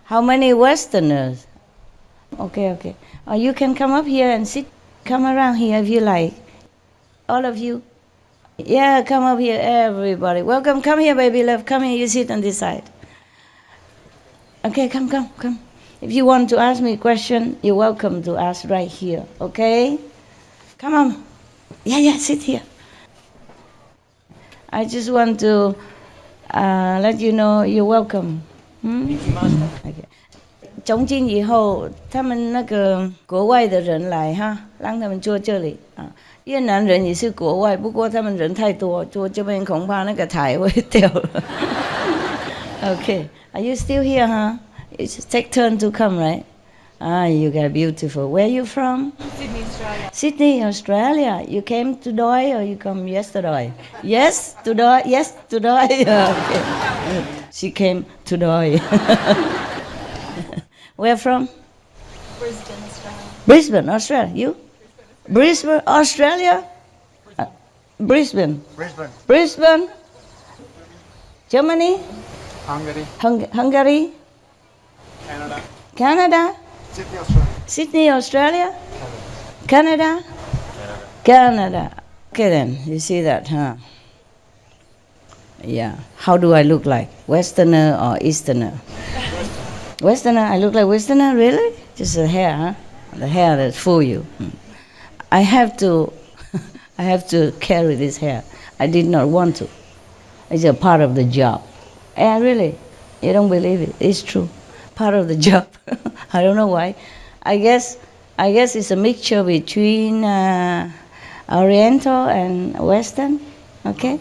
How many Westerners? Okay, okay. You can come up here and sit. Come around here if you like. All of you. Yeah, come up here, everybody. Welcome. Come here, baby love. Come here. You sit on this side. Okay, come. If you want to ask me a question, you're welcome to ask right here. Okay? Come on. Yeah, sit here. I just want to let you know you're welcome. Okay. 从今以后，他们那个国外的人来哈，让他们坐这里啊。越南人也是国外，不过他们人太多，坐这边恐怕那个台会掉了。Okay, are you still here, huh? It's take turn to come, right? You guys beautiful. Where are you from? Sydney, Australia. Sydney, Australia. You came today or you come yesterday? Yes, today. Yes, today. Okay. She came today. Where from? Brisbane, Australia. Brisbane, Australia. You? Brisbane, Australia? Brisbane. Brisbane. Germany? Hungary? Canada? Sydney, Australia? Canada? Canada. Okay then, you see that, huh? Yeah. How do I look like? Westerner or Easterner? Westerner? I look like Westerner? Really? Just the hair, huh? The hair that fool you. I have to carry this hair. I did not want to. It's a part of the job. Yeah, really. You don't believe it. It's true. Part of the job. I don't know why. I guess it's a mixture between Oriental and Western. Okay?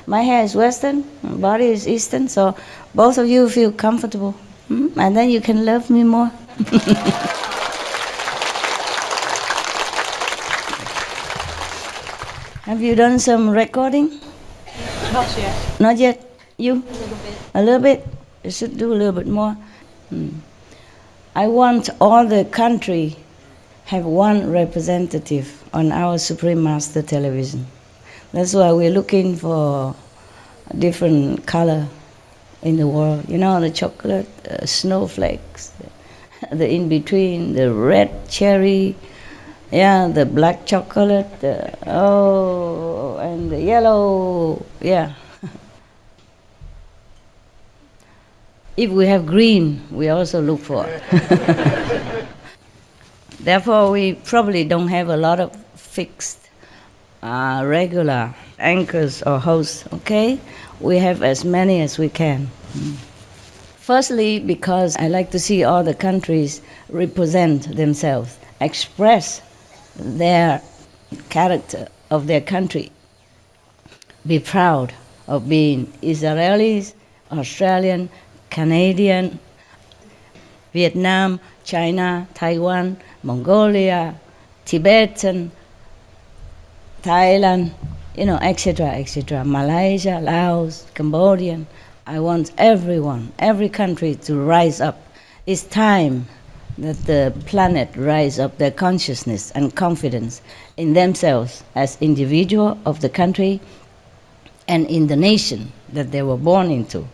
My hair is Western, my body is Eastern, so both of you feel comfortable. And then you can love me more. Have you done some recording? Not yet. Not yet. You? A little bit. A little bit? You should do a little bit more. I want all the country have one representative on our Supreme Master Television. That's why we're looking for a different color in the world. You know, the chocolate, snowflakes, the in-between, the red cherry, yeah, the black chocolate, and the yellow, yeah. If we have green, we also look for. Therefore, we probably don't have a lot of fixed, regular anchors or hosts, okay? We have as many as we can. Firstly, because I like to see all the countries represent themselves, express their character of their country. Be proud of being Israelis, Australian, Canadian, Vietnam, China, Taiwan, Mongolia, Tibetan, Thailand, etc., etc., Malaysia, Laos, Cambodian. I want everyone, every country to rise up. It's time that the planet rise up their consciousness and confidence in themselves as individual of the country and in the nation that they were born into.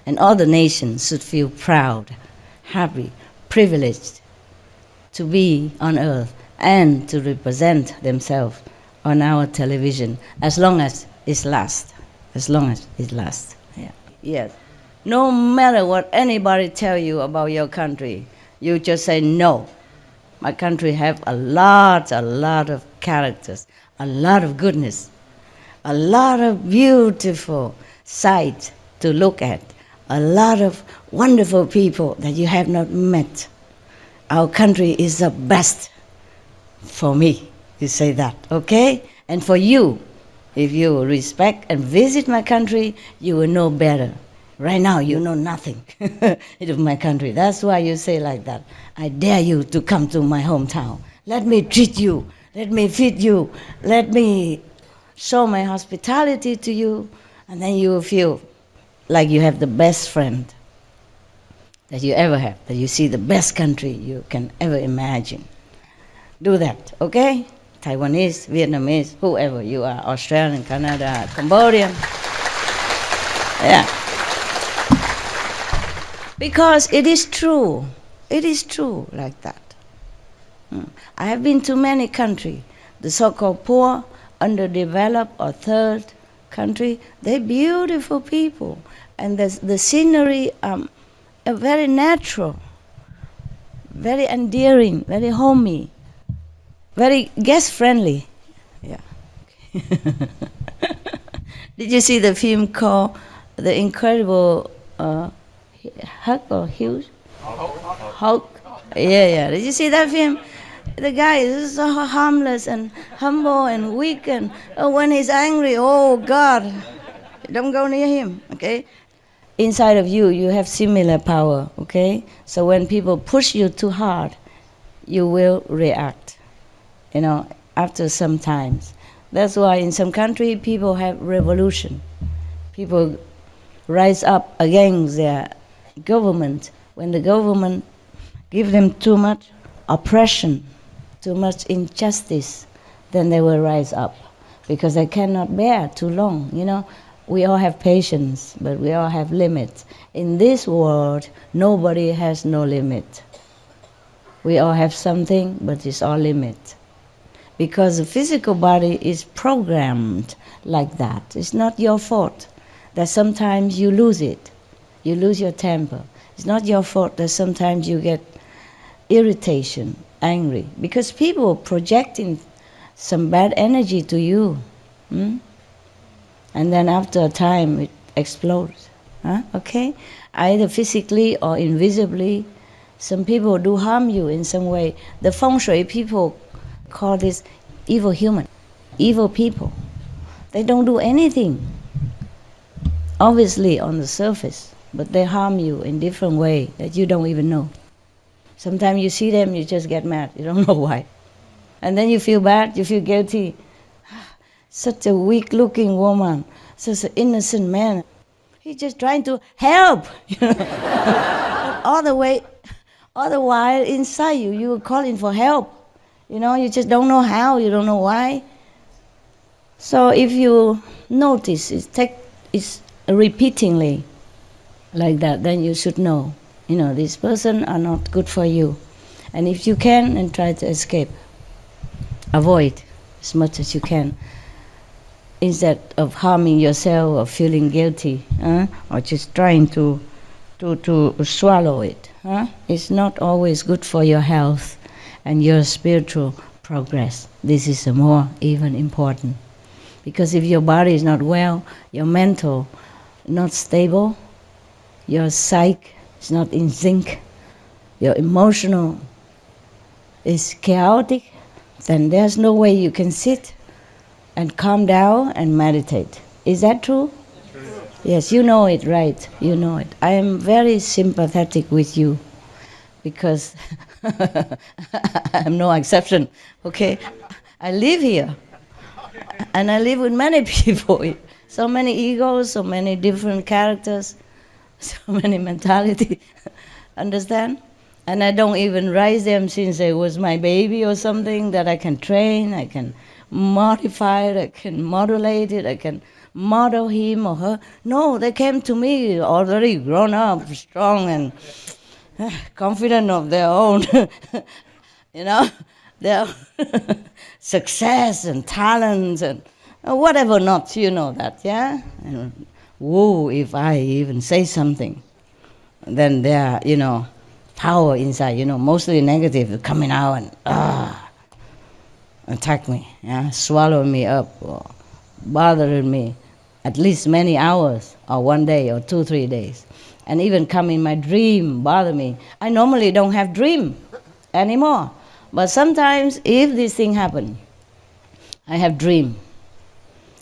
And all the nations should feel proud, happy, privileged to be on earth and to represent themselves on our television as long as it lasts. As long as it lasts. Yeah. Yes. No matter what anybody tell you about your country, you just say no. My country have a lot of characters, a lot of goodness, a lot of beautiful sights to look at, a lot of wonderful people that you have not met. Our country is the best for me, you say that, okay? And for you, if you respect and visit my country, you will know better. Right now, you know nothing of my country. That's why you say like that. I dare you to come to my hometown. Let me treat you. Let me feed you. Let me show my hospitality to you. And then you will feel like you have the best friend that you ever have, that you see the best country you can ever imagine. Do that, okay? Taiwanese, Vietnamese, whoever you are, Australian, Canada, Cambodian. Yeah. Because it is true. It is true like that. I have been to many countries, the so-called poor, underdeveloped or third country. They're beautiful people. And the scenery are very natural, very endearing, very homey, very guest-friendly. Yeah. Did you see the film called The Incredible Hulk or Hughes? Hulk. Yeah. Did you see that film? The guy is so harmless and humble and weak, and when he's angry, oh God, don't go near him, okay? Inside of you, you have similar power, okay? So when people push you too hard, you will react, after some times. That's why in some country, people have revolution. People rise up against their government. When the government gives them too much oppression, too much injustice, then they will rise up because they cannot bear too long. We all have patience, but we all have limits. In this world, nobody has no limit. We all have something, but it's all limit. Because the physical body is programmed like that. It's not your fault that sometimes you lose it. You lose your temper. It's not your fault that sometimes you get irritation, angry, because people are projecting some bad energy to you. And then after a time, it explodes. Okay? Either physically or invisibly, some people do harm you in some way. The feng shui people call this evil human, evil people. They don't do anything, obviously on the surface, but they harm you in different way that you don't even know. Sometimes you see them, you just get mad. You don't know why. And then you feel bad, you feel guilty. Such a weak-looking woman, such an innocent man. He's just trying to help. All the while inside you, you are calling for help. You just don't know how, you don't know why. So if you notice it's repeatingly like that, then you should know, this person are not good for you. And if you can, then try to escape. Avoid as much as you can. Instead of harming yourself or feeling guilty, or just trying to swallow it. It's not always good for your health and your spiritual progress. This is more even important. Because if your body is not well, your mental not stable, your psyche is not in sync, your emotional is chaotic, then there's no way you can sit and calm down and meditate. Is that true? True. Yes, you know it, right? You know it. I am very sympathetic with you because I'm no exception, okay? I live here and I live with many people. So many egos, so many different characters, so many mentality. Understand? And I don't even raise them since they was my baby or something that I can train, I can modify it, I can modulate it, I can model him or her. No, they came to me already grown up, strong and confident of their own, their success and talents and whatever not, you know that, yeah? And, whoa, if I even say something, then there, power inside, mostly negative, coming out and attack me, swallow me up, or bothering me at least many hours, or 1 day, or 2, 3 days. And even come in my dream, bother me. I normally don't have dream anymore. But sometimes if this thing happen, I have dream.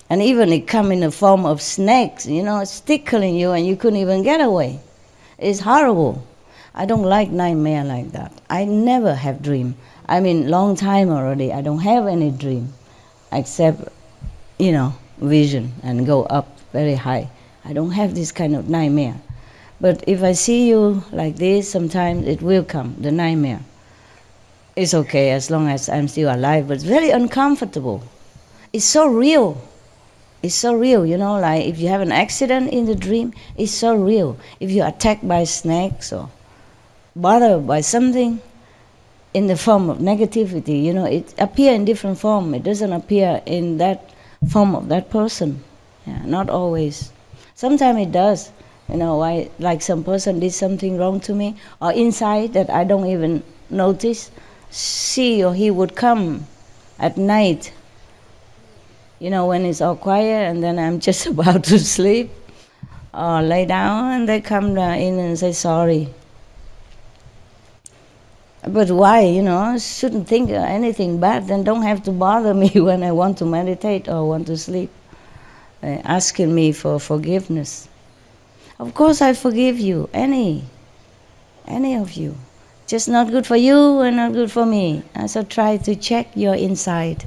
And even it come in the form of snakes, it's tickling you and you couldn't even get away. It's horrible. I don't like nightmare like that. I never have dream. I mean, long time already, I don't have any dream, except, vision and go up very high. I don't have this kind of nightmare. But if I see you like this, sometimes it will come, the nightmare. It's okay as long as I'm still alive, but it's very uncomfortable. It's so real. It's so real, you know, like if you have an accident in the dream, it's so real. If you're attacked by snakes or bothered by something in the form of negativity, you know, it appears in different form. It doesn't appear in that form of that person. Yeah, not always. Sometimes it does. You know, like some person did something wrong to me, or inside that I don't even notice, she or he would come at night, you know, when it's all quiet and then I'm just about to sleep or lay down, and they come in and say sorry. But why, you know, I shouldn't think anything bad, then don't have to bother me when I want to meditate or want to sleep, asking me for forgiveness. Of course I forgive you, any of you. Just not good for you and not good for me. And so try to check your inside,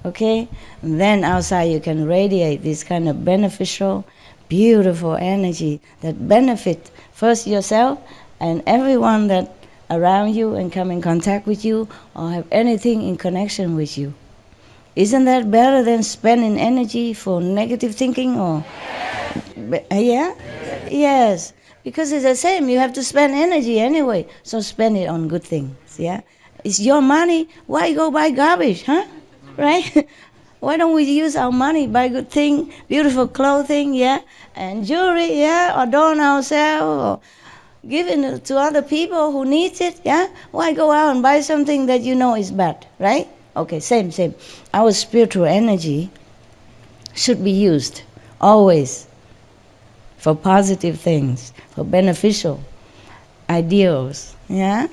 okay? And then outside you can radiate this kind of beneficial, beautiful energy that benefit first yourself and everyone that around you and come in contact with you or have anything in connection with you. Isn't that better than spending energy for negative thinking or... Yeah? Yes. Because it's the same, you have to spend energy anyway, so spend it on good things, yeah? It's your money, why go buy garbage, huh? Right? Why don't we use our money, buy good thing, beautiful clothing, yeah? And jewelry, yeah? Adorn ourselves, or give it to other people who need it, yeah? Why go out and buy something that you know is bad, right? Okay, same. Our spiritual energy should be used always for positive things, for beneficial ideals, yeah?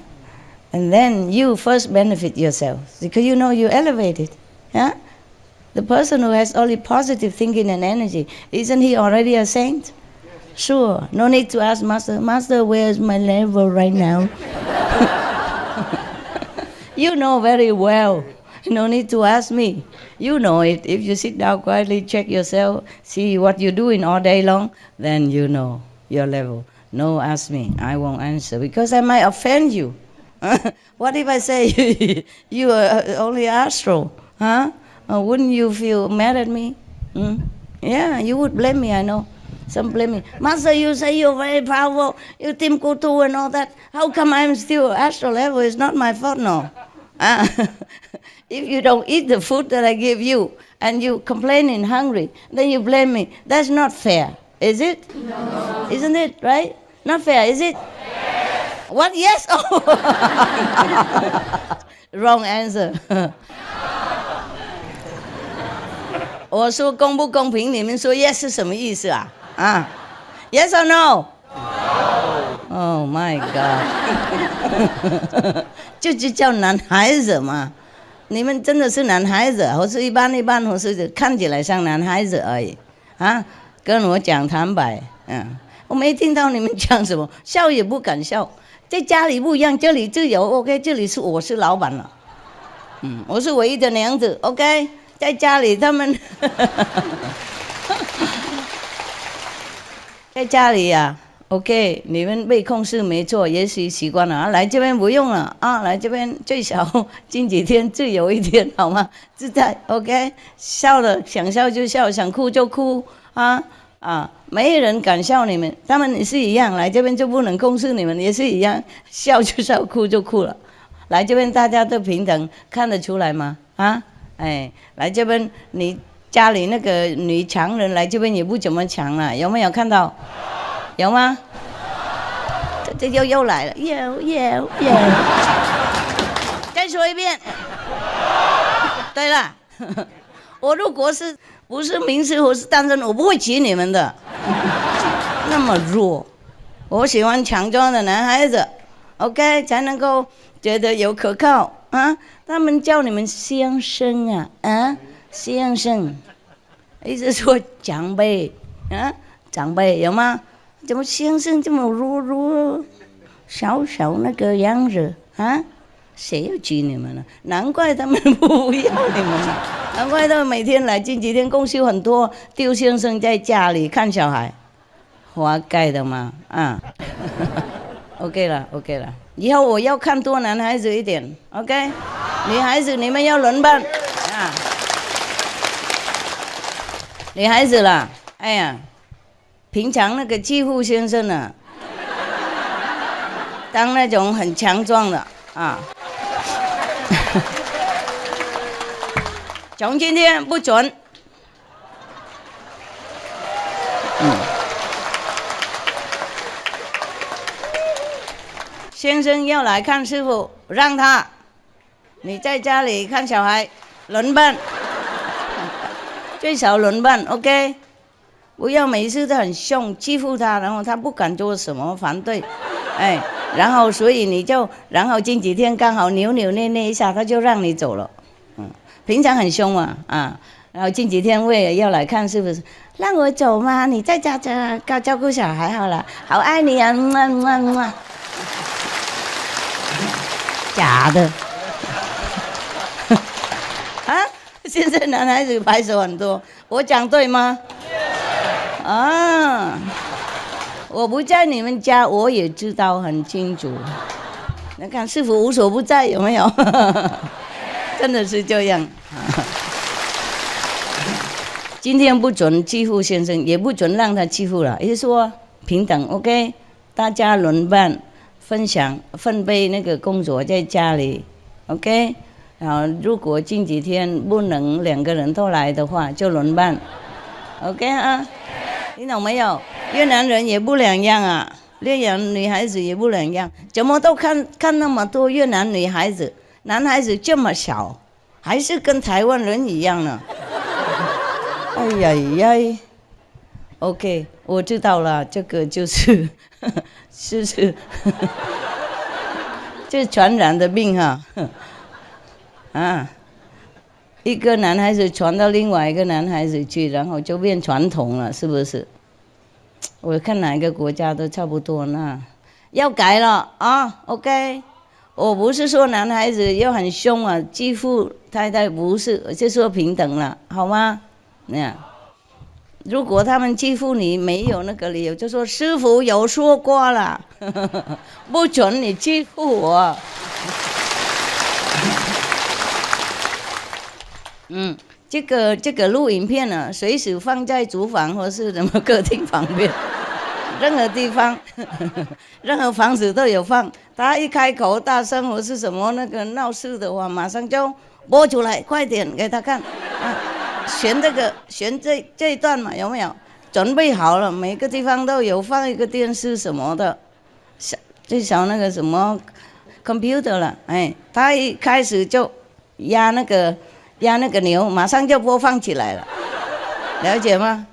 And then you first benefit yourself, because you know you elevated, yeah? The person who has only positive thinking and energy, isn't he already a saint? Sure, no need to ask Master, where's my level right now? You know very well. No need to ask me. You know it. If you sit down quietly, check yourself, see what you're doing all day long, then you know your level. No, ask me. I won't answer because I might offend you. What if I say you are only astral? Huh? Wouldn't you feel mad at me? Yeah, you would blame me, I know. Some blame me. Master, you say you're very powerful, you Tim Kutu and all that. How come I'm still astral level? It's not my fault, no. If you don't eat the food that I give you and you complaining hungry, then you blame me. That's not fair, is it? No. Isn't it, right? Not fair, is it? Yes. What? Yes? Oh. Wrong answer. 我说公不公平，你们说 yes 是什么意思啊？啊 ？Yes or no? Oh my God！ 就叫男孩子嘛，你们真的是男孩子，或是一般，或是看起来像男孩子而已啊？跟我讲坦白，我没听到你们讲什么，笑也不敢笑。在家里不一样，这里自由 ，OK， 这里是我是老板了，我是唯一的娘子 ，OK。在家里他们在家里呀 ，OK， 你们被控制没错，也许习惯了啊，来这边不用了啊，来这边最少近几天自由一点好吗？自在 ，OK， 笑了想笑就笑，想哭就哭啊，没人敢笑你们，他们也是一样，来这边就不能控制你们，也是一样，笑就笑，哭就哭了，来这边大家都平等，看得出来吗？啊？哎，来这边你家里那个女强人来这边也不怎么强了，有没有看到？有吗？这又来了，有。再说一遍。对了，我如果不是名师或是单身，我不会娶你们的。那么弱，我喜欢强壮的男孩子 ，OK 才能够觉得有可靠啊。他们叫你们先生啊，先生，意思说长辈啊，长辈有吗？怎么先生这么弱，小那个样子啊？谁要娶你们了？难怪他们不要你们了，难怪他们每天来，近几天公休很多，丢先生在家里看小孩，活该的嘛啊！OK 了，以后我要看多男孩子一点 ，OK。女孩子你们要轮班啊！女孩子啦，哎呀，平常那个继父先生啊，当那种很强壮的啊，从今天不准。先生要来看师傅，让他，你在家里看小孩，轮班，最少轮班 ，OK， 不要每次都很凶，欺负他，然后他不敢做什么反对，哎，然后所以你就，然后近几天刚好扭扭捏捏一下，他就让你走了，平常很凶啊，然后近几天为了要来看师傅，让我走吗？你在家照顾小孩好了，好爱你啊，假的，啊！现在男孩子拍手很多，我讲对吗？啊！我不在你们家，我也知道很清楚。你看师傅无所不在，有没有？真的是这样。今天不准欺负先生，也不准让他欺负了，也就是说平等 ，OK， 大家轮班。分享分配那个工作在家里 ，OK， 然后如果近几天不能两个人都来的话，就轮班 ，OK 啊，你懂没有？越南人也不两样啊，越南女孩子也不两样，怎么都看那么多越南女孩子，男孩子这么少，还是跟台湾人一样呢？哎呀呀 ，OK， 我知道了，这个就是是这传染的病哈，啊，一个男孩子传到另外一个男孩子去，然后就变传统了，是不是？我看哪个国家都差不多呢，要改了啊 ，OK。我不是说男孩子又很凶啊，欺负太太不是，我就说平等了，好吗？那样。如果他们欺负你，没有那个理由，就说师父有说过了，不准你欺负我。这个录影片呢，随时放在厨房或是什么客厅旁边，任何地方，任何房子都有放。他一开口大声或是什么那个闹事的话，马上就播出来，快点给他看。选这一段嘛，有没有准备好了？每个地方都有放一个电视什么的，最少那个什么 computer 了，哎，他一开始就压那个钮，马上就播放起来了，了解吗？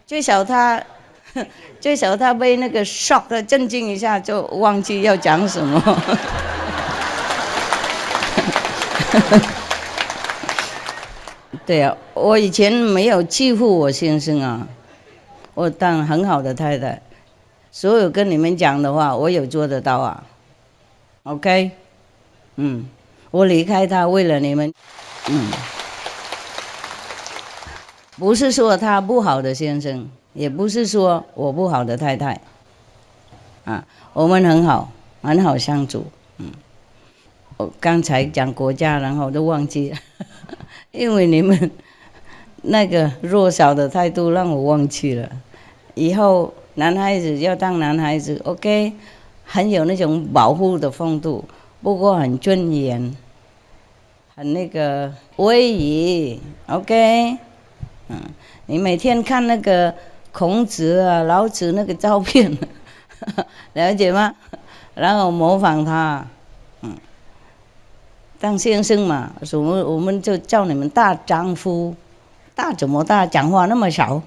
最少他被那个 shock 的震惊一下，就忘记要讲什么。对啊，我以前没有欺负我先生啊，我当很好的太太，所有跟你们讲的话，我有做得到啊。OK， 我离开他为了你们，不是说他不好的先生，也不是说我不好的太太，我们很好相处，我刚才讲国家，然后都忘记了。因为你们那个弱小的态度让我忘记了，以后男孩子要当男孩子 ，OK， 很有那种保护的风度，不过很尊严，很那个威仪 ，OK， 你每天看那个孔子啊、老子那个照片，了解吗？然后模仿他，当先生嘛，我们就叫你们大丈夫，大怎么大？讲话那么少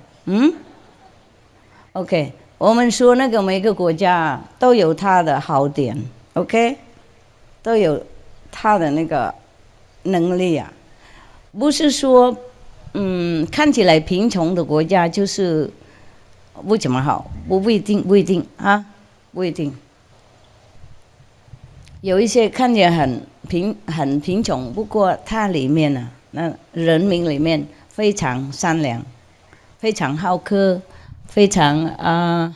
？OK， 我们说那个每个国家都有它的好点 ，OK， 都有它的那个能力啊，不是说看起来贫穷的国家就是不怎么好，不一定啊，不一定。有一些看起来很贫穷，不过它里面呢，那人民里面非常善良，非常好客，非常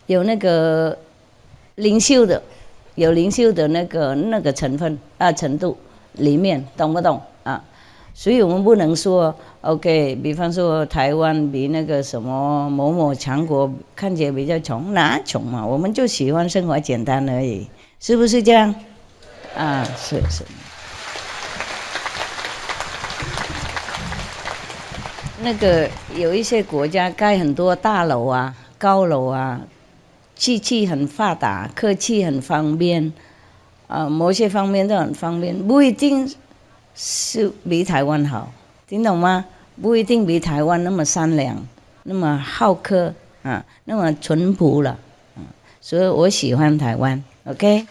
有那个灵修的，有灵修的那个成分程度里面，懂不懂啊？所以我们不能说 OK， 比方说台湾比那个什么某某强国看起来比较穷，哪穷嘛？我们就喜欢生活简单而已，是不是这样？啊，是。那个有一些国家盖很多大楼啊、高楼啊，机器很发达，科技很方便，某些方面都很方便，不一定是比台湾好，听懂吗？不一定比台湾那么善良，那么好客啊，那么淳朴了，所以我喜欢台湾 ，OK。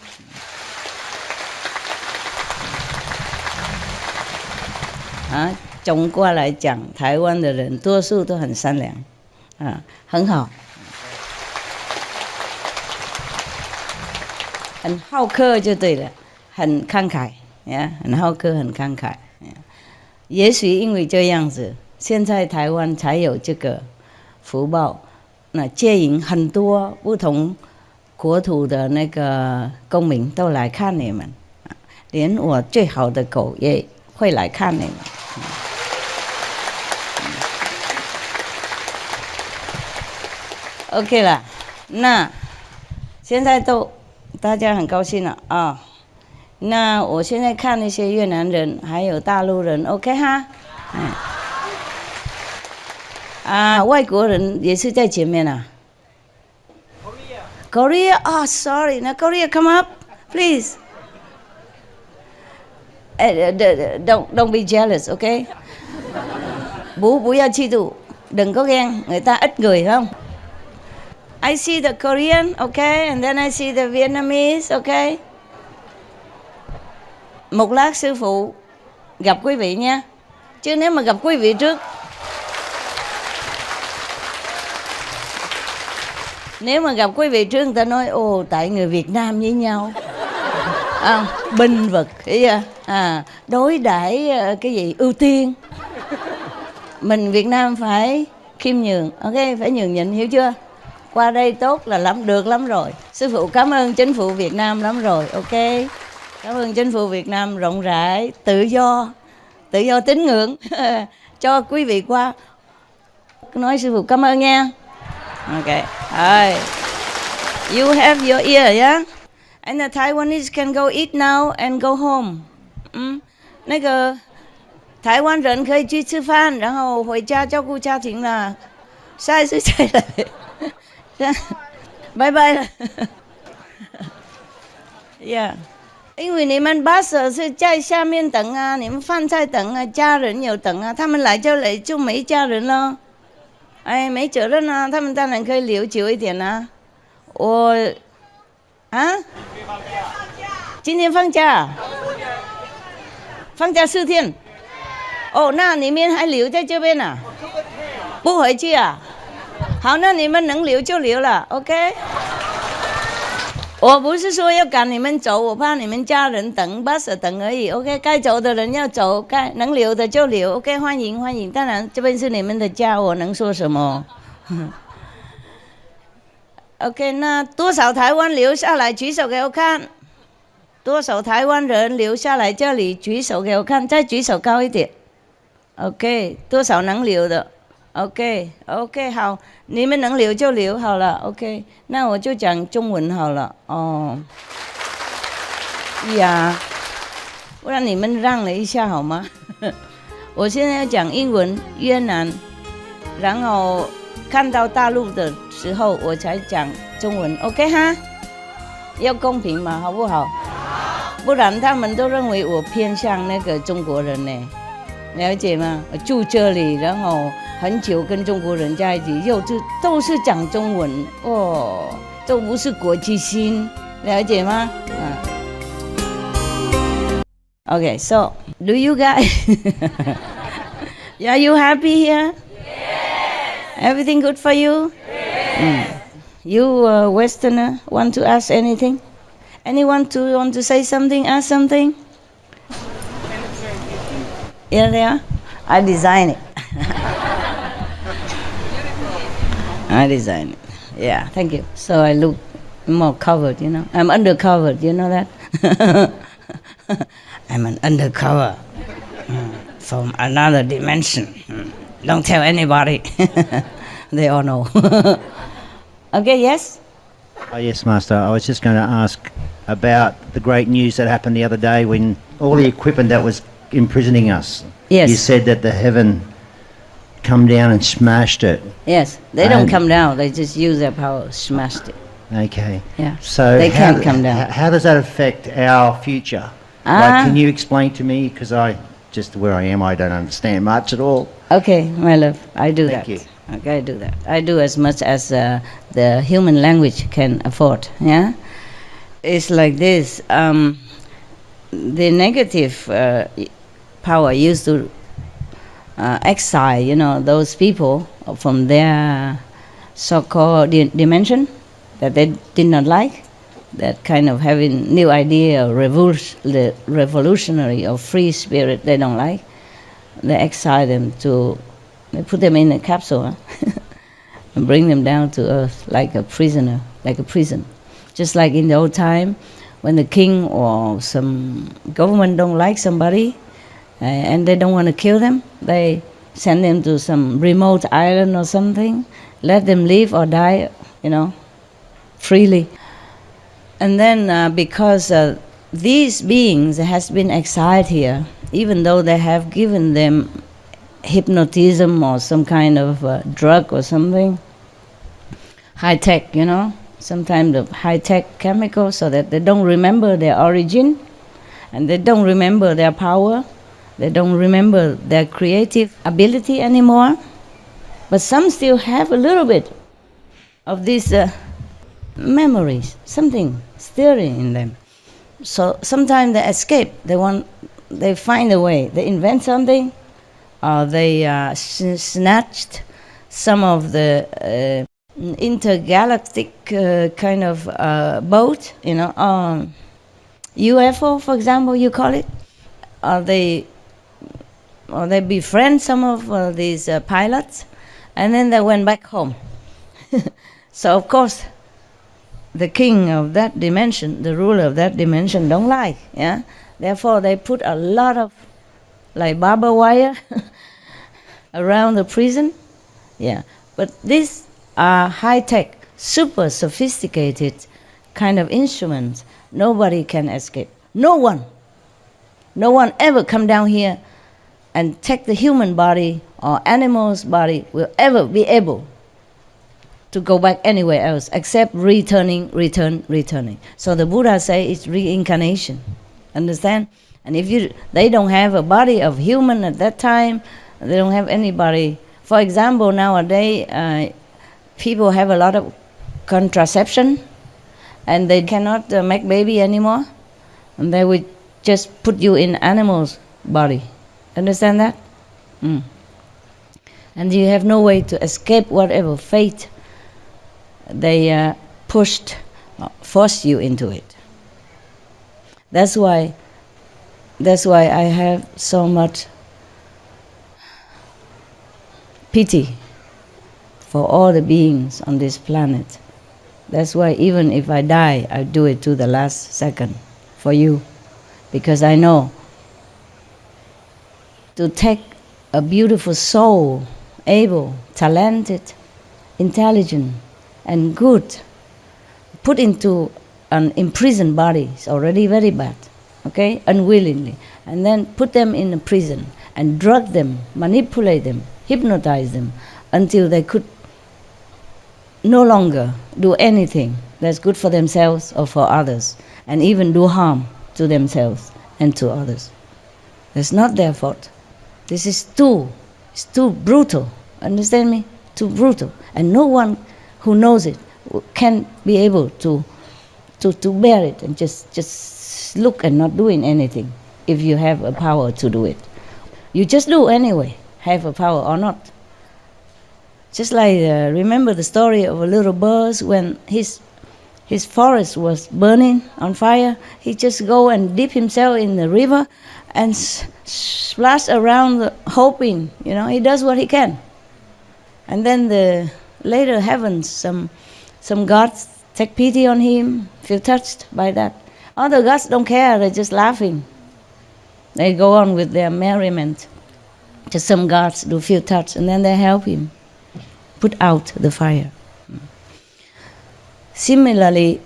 总括来讲，台湾的人多数都很善良，很好，很好客就对了，很慷慨呀，很好客，很慷慨。也许因为这样子，现在台湾才有这个福报，那接引很多不同国土的那个公民都来看你们，连我最好的狗也会来看你们。OK 了，那现在都大家很高兴了啊。那我现在看那些越南人还有大陆人 ，OK 哈？外国人也是在前面啊。Korea 啊 ，Sorry， 那 Korea come up please。Don't be jealous，OK？ 不要嫉妒，đừng có ghen, người ta ít người không? I see the Korean, okay, and then I see the Vietnamese, okay. Một lát sư phụ gặp quý vị nha. Chứ nếu mà gặp quý vị trước, nếu mà gặp quý vị trước người ta nói ồ tại người Việt Nam với nhau, binh vực, hiểu chưa? Đối đãi cái gì ưu tiên. Mình Việt Nam phải khiêm nhường, ok, phải nhường nhịn, hiểu chưa? Qua đây tốt là lắm, được lắm rồi. Sư phụ cảm ơn chính phủ Việt Nam lắm rồi, ok. Cảm ơn chính phủ Việt Nam rộng rãi, tự do tín ngưỡng cho quý vị qua. Nói sư phụ cảm ơn nha. Ok, rồi. You have your ear, yeah? And the Taiwanese can go eat now and go home. 那个台湾人可以去吃饭，然后回家照顾家庭了。下一次再来。拜拜了。Yeah， 因为你们巴士是在下面等啊，你们饭菜等啊，家人有等啊，他们来就没家人了。哎，没责任啊，他们当然可以留久一点啊。今天放假，放假4天。哦，那你们还留在这边啊？不回去啊？好，那你们能留就留了 ，OK。我不是说要赶你们走，我怕你们家人等巴士等而已 ，OK。该走的人要走，该能留的就留 ，OK。欢迎欢迎，当然这边是你们的家，我能说什么？OK， 那多少台湾留下来举手给我看？多少台湾人留下来这里举手给我看？再举手高一点 ，OK。多少能留的？ OK， 好，你们能留就留好了 ，OK， 那我就讲中文好了，呀，不然你们让了一下好吗？我现在要讲英文、越南，然后看到大陆的时候我才讲中文 ，OK 哈？要公平嘛，好不好？不然他们都认为我偏向那个中国人呢，了解吗？我住这里，然后很久跟中国人在一起，都是讲中文哦，都不是国际性，了解吗？Okay, so do you guys? Are you happy here? Yes. Everything good for you? Yes. You Westerner want to ask anything? Anyone want to say something? Ask something? Yeah, they are. I design it. I design it. Yeah, thank you. So I look more covered, you know. I'm undercover. You know that? I'm an undercover from another dimension. Don't tell anybody. They all know. Okay, yes? Oh, yes, Master. I was just going to ask about the great news that happened the other day when all the equipment that was imprisoning us. Yes. You said that the heaven come down and smashed it. Yes, they don't come down. They just use their power, smashed it. Okay. Yeah. So they can't come down. How does that affect our future? Like, can you explain to me? Because just where I am, I don't understand much at all. Okay, my love, I do Thank that. you. Okay, I do that. I do as much as the human language can afford. Yeah, it's like this. The negative power used to exile, those people from their so-called dimension that they did not like. That kind of having new idea, the revolutionary or free spirit they don't like. They exile them they put them in a capsule and bring them down to earth like a prisoner, like a prison. Just like in the old time when the king or some government don't like somebody and they don't want to kill them, they send them to some remote island or something, let them live or die, freely. And then because these beings has been exiled here, even though they have given them hypnotism or some kind of drug or something, high-tech, sometimes the high-tech chemicals, so that they don't remember their origin, and they don't remember their power, they don't remember their creative ability anymore. But some still have a little bit of these memories, something stirring in them. So sometimes they escape. They find a way. They invent something, or they snatched some of the intergalactic kind of boat, UFO, for example, you call it. Or they befriend some of these pilots, and then they went back home. So of course, the king of that dimension, the ruler of that dimension, don't like. Yeah. Therefore, they put a lot of like barbed wire around the prison. Yeah. But these are high-tech, super sophisticated kind of instruments. Nobody can escape. No one ever come down here and take the human body or animal's body will ever be able to go back anywhere else except returning. So the Buddha say it's reincarnation. Understand? And if they don't have a body of human at that time, they don't have anybody. For example, nowadays, people have a lot of contraception, and they cannot make baby anymore, and they would just put you in animal's body. Understand that? And you have no way to escape whatever fate they forced you into it. That's why I have so much pity for all the beings on this planet. That's why even if I die, I do it to the last second for you, because I know to take a beautiful soul, able, talented, intelligent, and good, put into an imprisoned body is already very bad, okay, unwillingly, and then put them in a prison and drug them, manipulate them, hypnotize them until they could no longer do anything that's good for themselves or for others, and even do harm to themselves and to others. It's not their fault. This is it's too brutal, understand me? Too brutal. And no one who knows it can be able to bear it and just look and not doing anything if you have a power to do it. You just do anyway, have a power or not. Just like, remember the story of a little bird when his forest was burning on fire, he just go and dip himself in the river and splash around hoping, he does what he can. And then the later heavens, some gods take pity on him, feel touched by that. Other gods don't care, they're just laughing. They go on with their merriment. Just some guards do a few touch, and then they help him put out the fire. Similarly,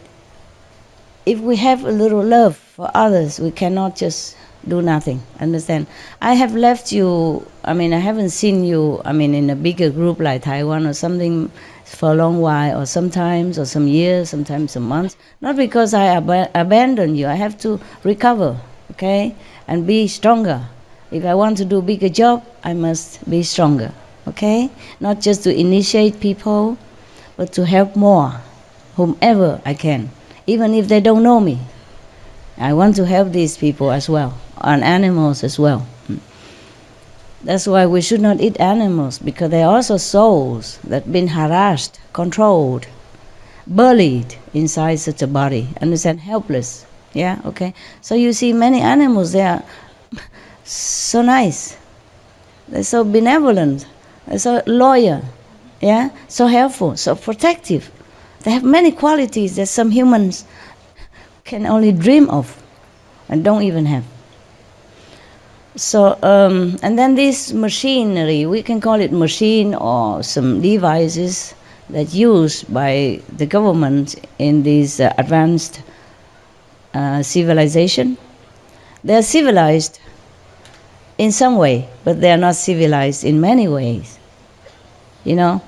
if we have a little love for others, we cannot just do nothing. Understand? I have left you, I haven't seen you, in a bigger group like Taiwan or something for a long while, or sometimes, or some years, sometimes some months. Not because I abandon you. I have to recover, okay? And be stronger. If I want to do a bigger job, I must be stronger, okay? Not just to initiate people, but to help more, whomever I can, even if they don't know me. I want to help these people as well, and animals as well. That's why we should not eat animals, because they are also souls that have been harassed, controlled, bullied inside such a body. Understand? Helpless. Yeah, okay? So you see many animals, they are so nice. They're so benevolent. They're so loyal. Yeah? So helpful, so protective. They have many qualities that some humans can only dream of and don't even have. So, and then this machinery, we can call it machine or some devices that used by the government in this advanced civilization. They are civilized in some way, but they are not civilized in many ways. You know,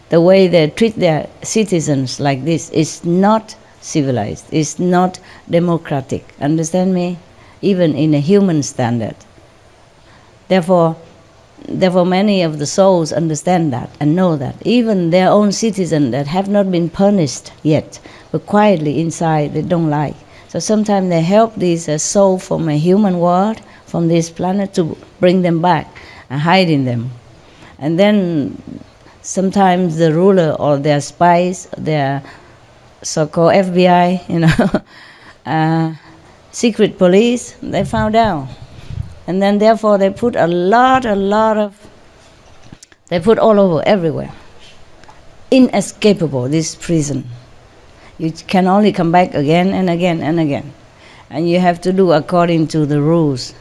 the way they treat their citizens like this is not civilized, it's not democratic. Understand me? Even in a human standard. Therefore, many of the souls understand that and know that. Even their own citizens that have not been punished yet, but quietly inside they don't like. So sometimes they help these souls from a human world, from this planet, to bring them back and hiding them. And then sometimes the ruler or their spies, their so-called FBI, secret police, they found out. And then therefore they put they put all over, everywhere. Inescapable, this prison. You can only come back again and again and again. And you have to do according to the rules.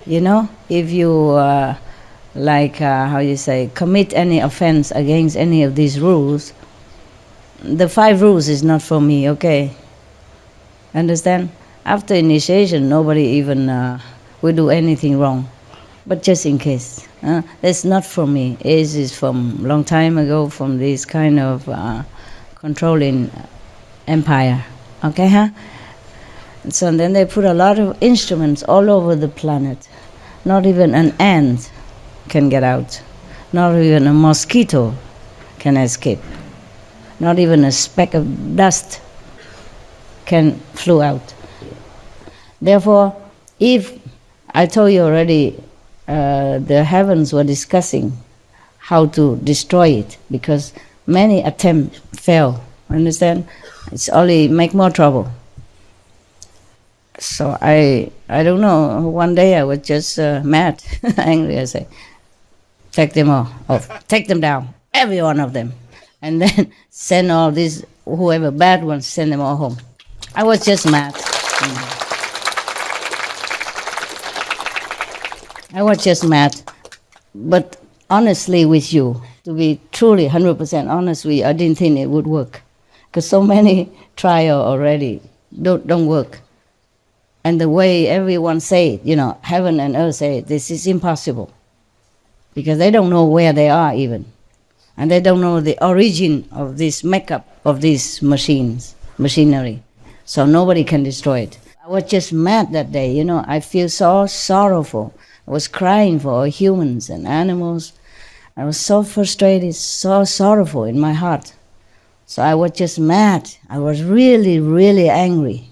You know, if you, commit any offense against any of these rules, the 5 rules is not for me, okay? Understand? After initiation, nobody even will do anything wrong. But just in case. That's not for me. It is from long time ago, from this kind of controlling empire. Okay, huh? So then they put a lot of instruments all over the planet. Not even an ant can get out. Not even a mosquito can escape. Not even a speck of dust can flew out. Therefore, if I told you already, the heavens were discussing how to destroy it, because many attempts fail. Understand? It's only make more trouble. So I don't know. One day I was just mad, angry. I say, take them all off, take them down, every one of them, and then send all these whoever bad ones, send them all home. I was just mad. I was just mad. But honestly with you, to be truly 100% honest with you, I didn't think it would work. Because so many trial already don't work. And the way everyone say it, heaven and earth say it, this is impossible. Because they don't know where they are even. And they don't know the origin of this makeup of these machinery. So nobody can destroy it. I was just mad that day, I feel so sorrowful. I was crying for all humans and animals. I was so frustrated, so sorrowful in my heart. So I was just mad. I was really, really angry.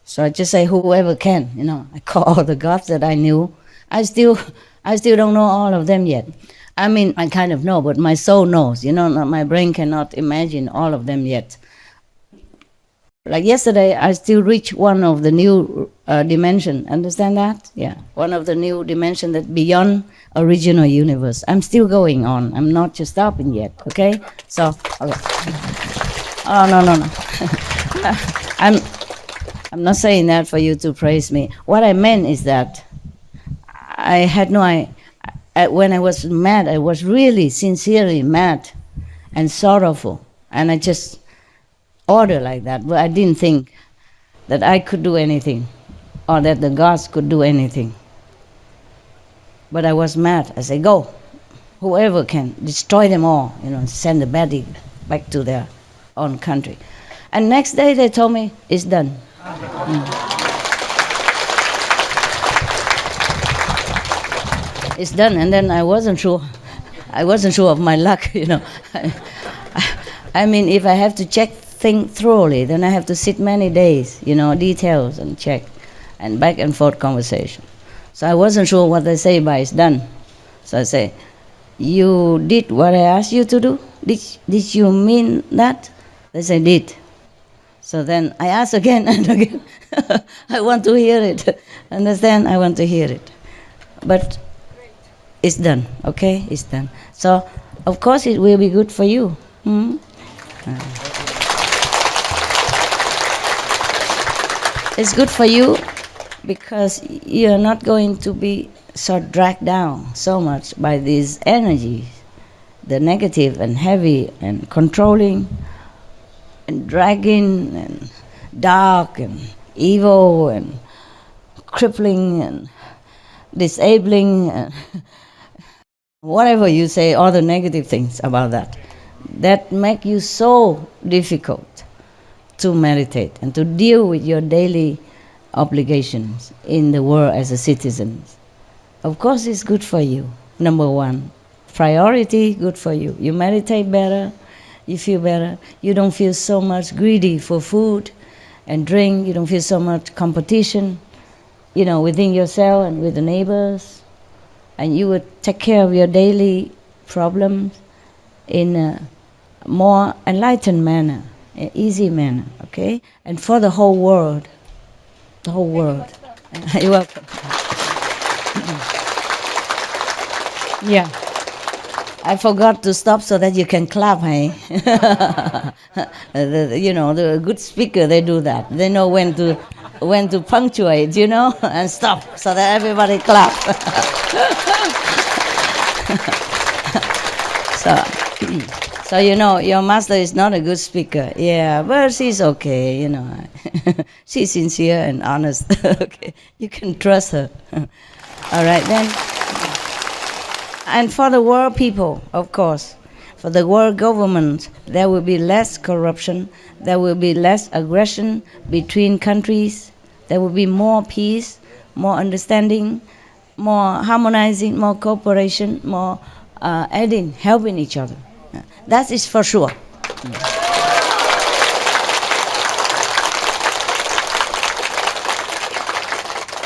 So I just say, whoever can, I call all the gods that I knew. I still don't know all of them yet. I kind of know, but my soul knows, my brain cannot imagine all of them yet. Like yesterday, I still reached one of the new dimension. Understand that? Yeah, one of the new dimension that beyond original universe. I'm still going on. I'm not just stopping yet. Okay? So, okay. Oh no. I'm not saying that for you to praise me. What I meant is that I had no idea. When I was mad, I was really sincerely mad and sorrowful. And I just ordered like that. But I didn't think that I could do anything or that the gods could do anything. But I was mad. I said, go. Whoever can, destroy them all, send the body back to their own country. And next day they told me, it's done. It's done. And then I wasn't sure. I wasn't sure of my luck, I mean, if I have to check things thoroughly, then I have to sit many days, details and check, and back and forth conversation. So I wasn't sure what they say by it's done. So I say, you did what I asked you to do? Did you mean that? They say, did. So then I ask again and again. I want to hear it. Understand? I want to hear it. But it's done, okay? It's done. So, of course, it will be good for you. It's good for you because you're not going to be so dragged down so much by these energies, the negative and heavy and controlling and dragging and dark and evil and crippling and disabling and whatever you say, all the negative things about that make you so difficult to meditate and to deal with your daily obligations in the world as a citizen. Of course it's good for you, number one. Priority, good for you. You meditate better, you feel better. You don't feel so much greedy for food and drink. You don't feel so much competition, within yourself and with the neighbors. And you would take care of your daily problems in a more enlightened manner, an easy manner, okay? And for the whole world. The whole world. You're welcome. Yeah. I forgot to stop so that you can clap, hey? The good speaker, they do that. They know when to punctuate, and stop so that everybody clap. So your master is not a good speaker. Yeah, but she's okay, She's sincere and honest. Okay, you can trust her. All right, then. And for the world people, of course, for the world government, there will be less corruption, there will be less aggression between countries, there will be more peace, more understanding, more harmonizing, more cooperation, more helping each other. That is for sure.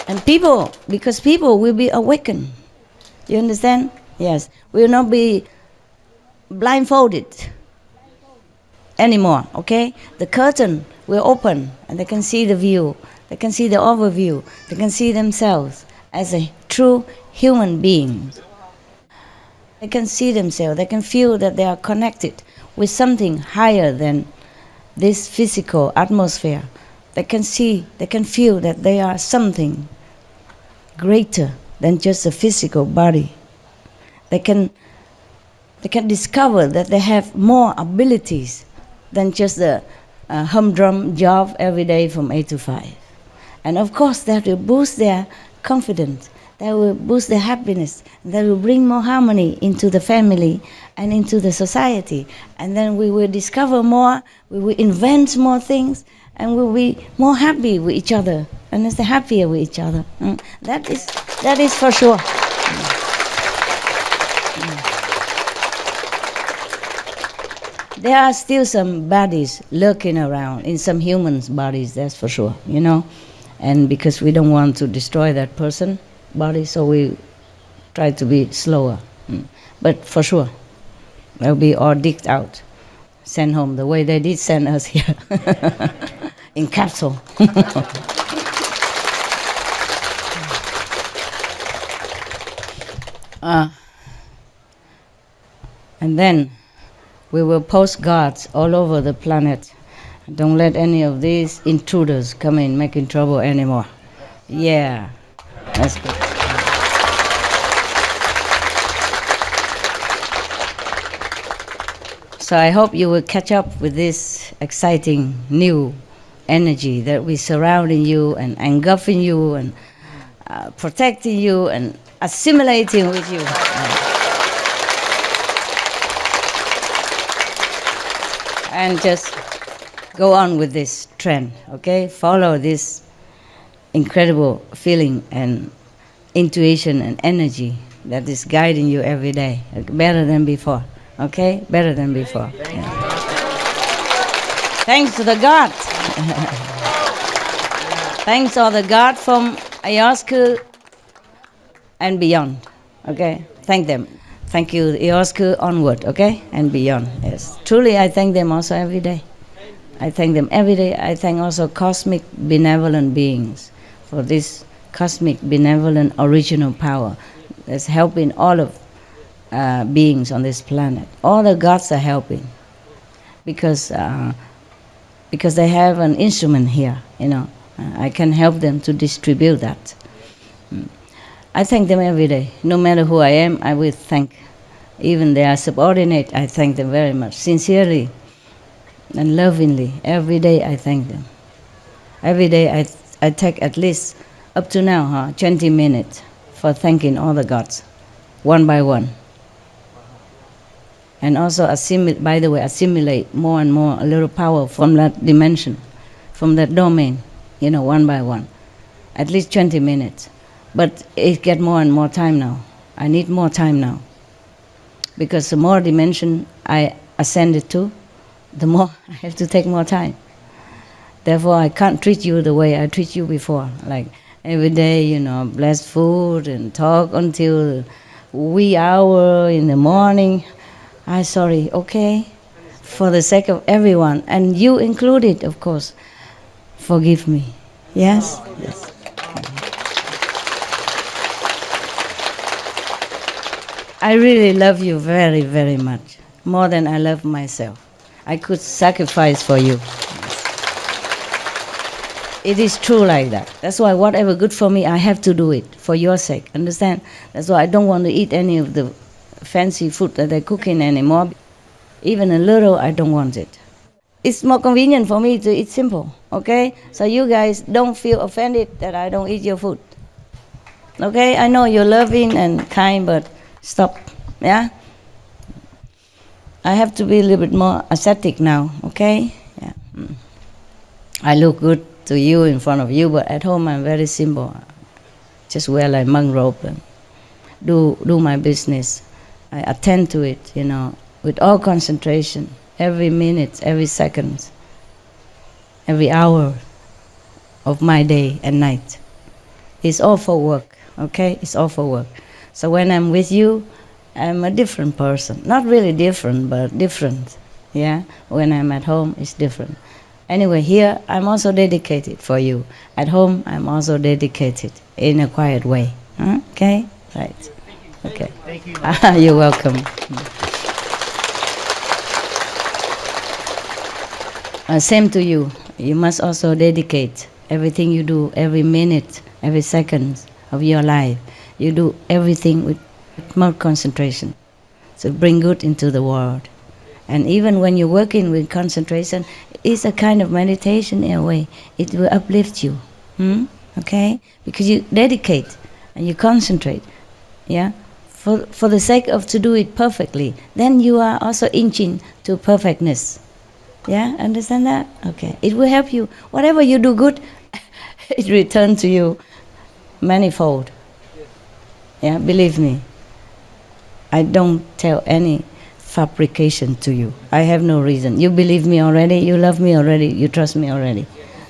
And because people will be awakened. You understand? Yes. We will not be blindfolded anymore, okay? The curtain will open and they can see the view. They can see the overview. They can see themselves as a true human being. They can see themselves. They can feel that they are connected with something higher than this physical atmosphere. They can see, they can feel that they are something greater than just a physical body. They can discover that they have more abilities than just a humdrum job every day from 8 to 5. And of course that will boost their confidence, that will boost their happiness, that will bring more harmony into the family and into the society. And then we will discover more, we will invent more things, and we'll be more happy with each other, and it's happier with each other. That is for sure. There are still some bodies lurking around in some humans' bodies, that's for sure, And because we don't want to destroy that person body, so we try to be slower. But for sure, they'll be all digged out, sent home the way they did send us here, in capsule. And then we will post guards all over the planet. Don't let any of these intruders come in making trouble anymore. Yeah, that's good. So I hope you will catch up with this exciting new energy that we surrounding you and engulfing you and protecting you and assimilating with you. And just go on with this trend, okay? Follow this incredible feeling and intuition and energy that is guiding you every day, better than before, okay? Better than before. Yeah. Thanks to the God. Thanks to the God from Ayahuasca and beyond, okay? Thank them. Thank you, Ayahuasca onward, okay? And beyond, yes. Truly, I thank them also every day. I thank them every day. I thank also cosmic benevolent beings for this cosmic benevolent original power that's helping all of beings on this planet. All the gods are helping because they have an instrument here, you know. I can help them to distribute that. I thank them every day. No matter who I am, I will thank. Even they are subordinate, I thank them very much, sincerely and lovingly. Every day I thank them. Every day I take at least, up to now, 20 minutes for thanking all the gods, one by one. And also assimilate more and more a little power from that dimension, from that domain, you know, one by one. At least 20 minutes. But it gets more and more time now. I need more time now. Because the more dimension I ascended to, the more I have to take more time. Therefore, I can't treat you the way I treat you before. Like every day, you know, bless food and talk until wee hour in the morning. I'm sorry, okay? For the sake of everyone, and you included, of course, forgive me. Yes? Yes. I really love you very, very much. More than I love myself. I could sacrifice for you. It is true like that. That's why whatever good for me, I have to do it for your sake. Understand? That's why I don't want to eat any of the fancy food that they're cooking anymore. Even a little, I don't want it. It's more convenient for me to eat simple, okay? So you guys don't feel offended that I don't eat your food. Okay? I know you're loving and kind, but stop, yeah? I have to be a little bit more ascetic now, okay? Yeah. I look good to you in front of you, but at home I'm very simple. Just wear like monk robe and do my business. I attend to it, you know, with all concentration, every minute, every second, every hour of my day and night. It's all for work, okay? It's all for work. So when I'm with you, I'm a different person. Not really different, but different, yeah? When I'm at home, it's different. Anyway, here, I'm also dedicated for you. At home, I'm also dedicated in a quiet way. Huh? Okay? Right. Okay. Thank you. You're welcome. Same to you. You must also dedicate everything you do, every minute, every second of your life. You do everything with more concentration. So bring good into the world. And even when you're working with concentration, it's a kind of meditation in a way. It will uplift you. Okay? Because you dedicate and you concentrate. Yeah? For the sake of to do it perfectly. Then you are also inching to perfectness. Yeah? Understand that? Okay. It will help you. Whatever you do good, it returns to you manifold. Yeah? Believe me. I don't tell any fabrication to you. I have no reason. You believe me already, you love me already, you trust me already.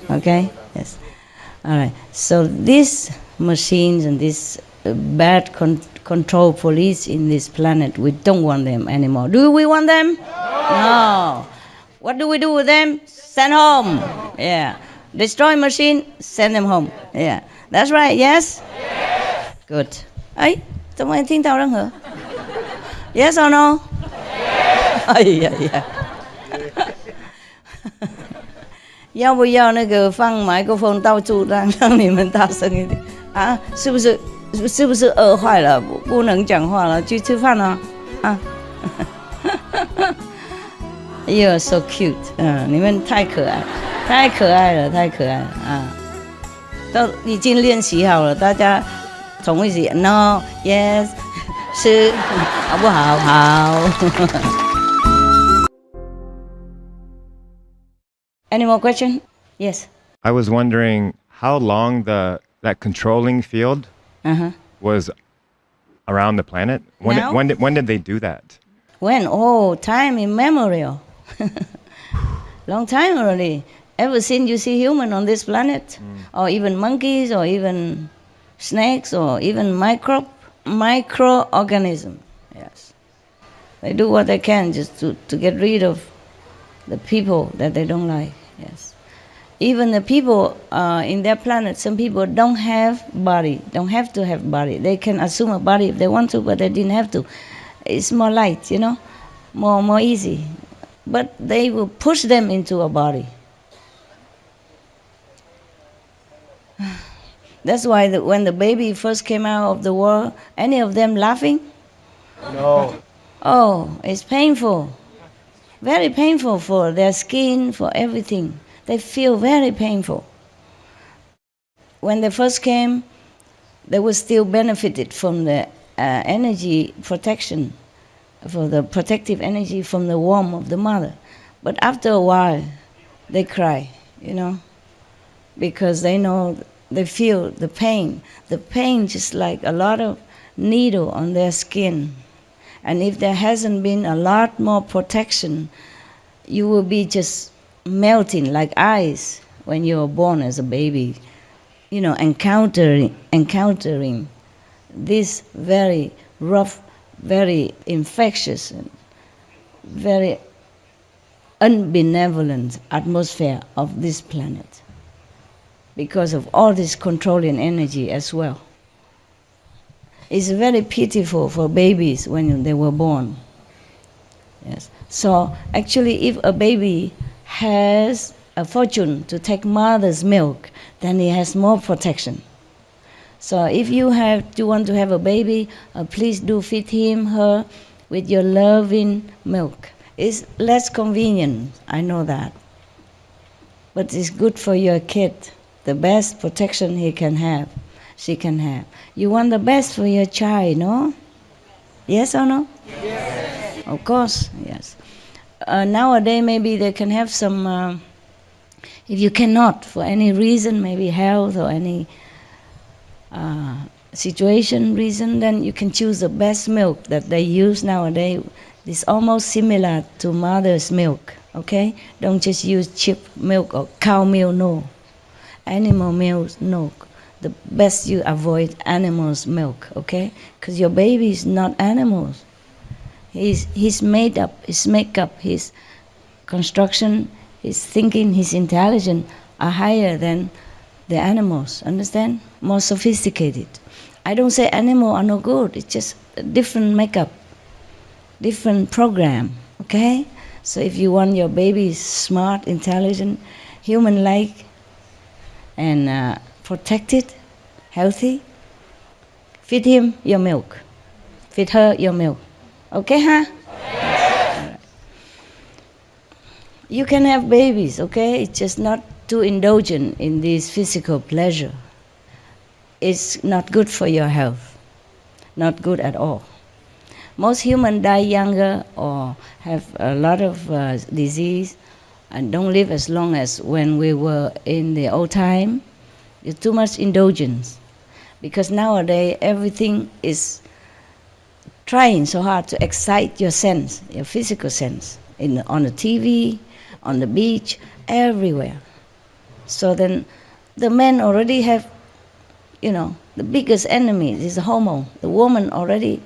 Okay? Yes. All right. So these machines and this bad control police in this planet, we don't want them anymore. Do we want them? No. What do we do with them? Send home. Yeah. Destroy machine, send them home. Yeah. That's right, yes? Yes. Good. Ấy, tụi mày tin tao đang hả? Yes or no? Yes. 要不要那个放麦克风到处让你们大声一点啊？是不是饿坏了，不能讲话了？去吃饭了啊 You are so cute. 你们太可爱，太可爱了，太可爱了啊！都已经练习好了，大家同一起 No, yes， 是，好不好？好。Any more question? Yes. I was wondering how long that controlling field was around the planet. When did they do that? When? Oh, time immemorial. Long time already. Ever since you see human on this planet, or even monkeys, or even snakes, or even microorganism. Yes, they do what they can just to get rid of the people that they don't like. Yes, even the people in their planet, some people don't have body, don't have to have body. They can assume a body if they want to, but they didn't have to. It's more light, more easy. But they will push them into a body. That's why when the baby first came out of the world, any of them laughing? No. Oh, it's painful. Very painful for their skin, for everything. They feel very painful. When they first came, they were still benefited from the energy protection, for the protective energy from the womb of the mother. But after a while, they cry, because they know, they feel the pain just like a lot of needle on their skin. And if there hasn't been a lot more protection, you will be just melting like ice when you were born as a baby, encountering this very rough, very infectious, and very unbenevolent atmosphere of this planet, because of all this controlling energy as well. It's very pitiful for babies when they were born. Yes. So actually, if a baby has a fortune to take mother's milk, then he has more protection. So if you want to have a baby, please do feed him, her, with your loving milk. It's less convenient, I know that. But it's good for your kid. The best protection he can have, she can have. You want the best for your child, no? Yes or no? Yes. Of course, yes. Nowadays, maybe they can have some, if you cannot, for any reason, maybe health or any situation reason, then you can choose the best milk that they use nowadays. It's almost similar to mother's milk, okay? Don't just use cheap milk or cow milk, no. Animal milk, no. The best you avoid animals' milk, okay? Because your baby is not animals. He's made up, his makeup, his construction, his thinking, his intelligence are higher than the animals, understand? More sophisticated. I don't say animals are no good, it's just a different makeup, different program, okay? So if you want your baby smart, intelligent, human-like, and protected, healthy, feed him your milk, feed her your milk. Okay, huh? Yes. You can have babies, okay? It's just not too indulgent in this physical pleasure. It's not good for your health, not good at all. Most humans die younger or have a lot of disease and don't live as long as when we were in the old time. There's too much indulgence, because nowadays everything is trying so hard to excite your sense, your physical sense, on the TV, on the beach, everywhere. So then the men already have, the biggest enemy is the hormone. The woman already,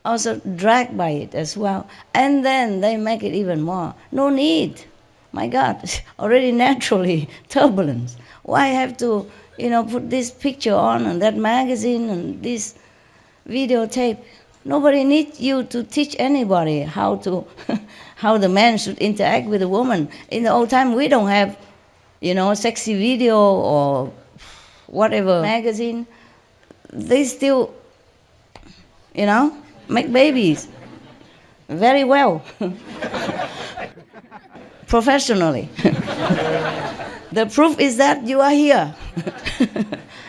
also dragged by it as well. And then they make it even more. No need. My God, already naturally turbulence. Why have to, put this picture on and that magazine and this videotape? Nobody needs you to teach anybody how the man should interact with the woman. In the old time, we don't have, sexy video or whatever magazine. They still, make babies very well. professionally. The proof is that you are here.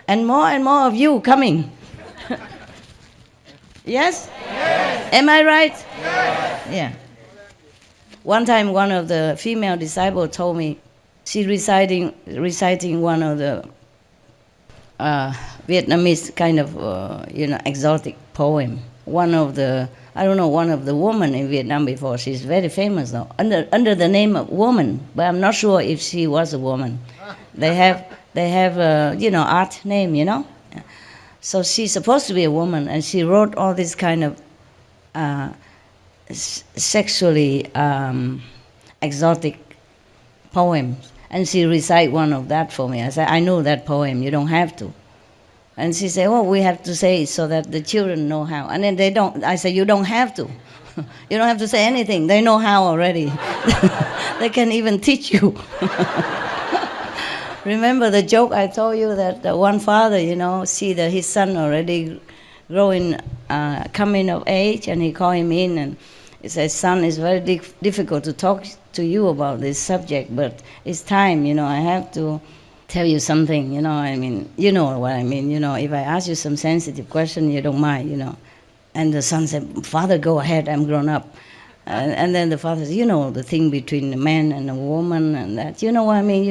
And more of you coming. Yes? Yes. Am I right? Yes. Yeah. One time one of the female disciples told me, she reciting one of the Vietnamese kind of, exotic poem. One of the women in Vietnam before. She's very famous though, under the name of woman, but I'm not sure if she was a woman. They have art name, So she's supposed to be a woman, and she wrote all this kind of sexually exotic poems. And she recite one of that for me. I said, I know that poem, you don't have to. And she said, we have to say it so that the children know how. And then they don't. I said, you don't have to. You don't have to say anything. They know how already. They can even teach you. Remember the joke I told you that one father, see that his son already growing, coming of age, and he called him in and he said, son, it's very difficult to talk to you about this subject, but it's time, I have to tell you something, you know what I mean? You know what I mean, if I ask you some sensitive question, you don't mind, And the son said, Father, go ahead, I'm grown up. And then the father said, the thing between the man and the woman and that, you know what I mean,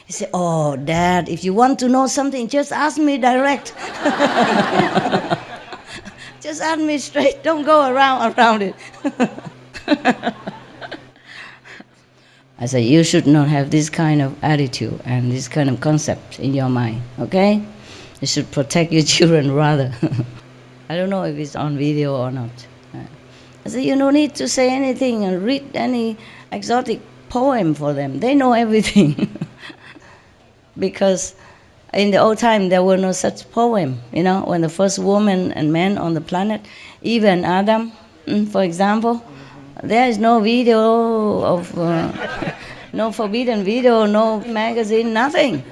He said, oh, Dad, if you want to know something, just ask me direct. Just ask me straight, don't go around it. I said, you should not have this kind of attitude and this kind of concept in your mind, okay? You should protect your children rather. I don't know if it's on video or not. I said, you don't need to say anything and read any exotic poem for them. They know everything. Because in the old time, there were no such poem. When the first woman and man on the planet, Eve and Adam, for example, there is no video of, no forbidden video, no magazine, nothing.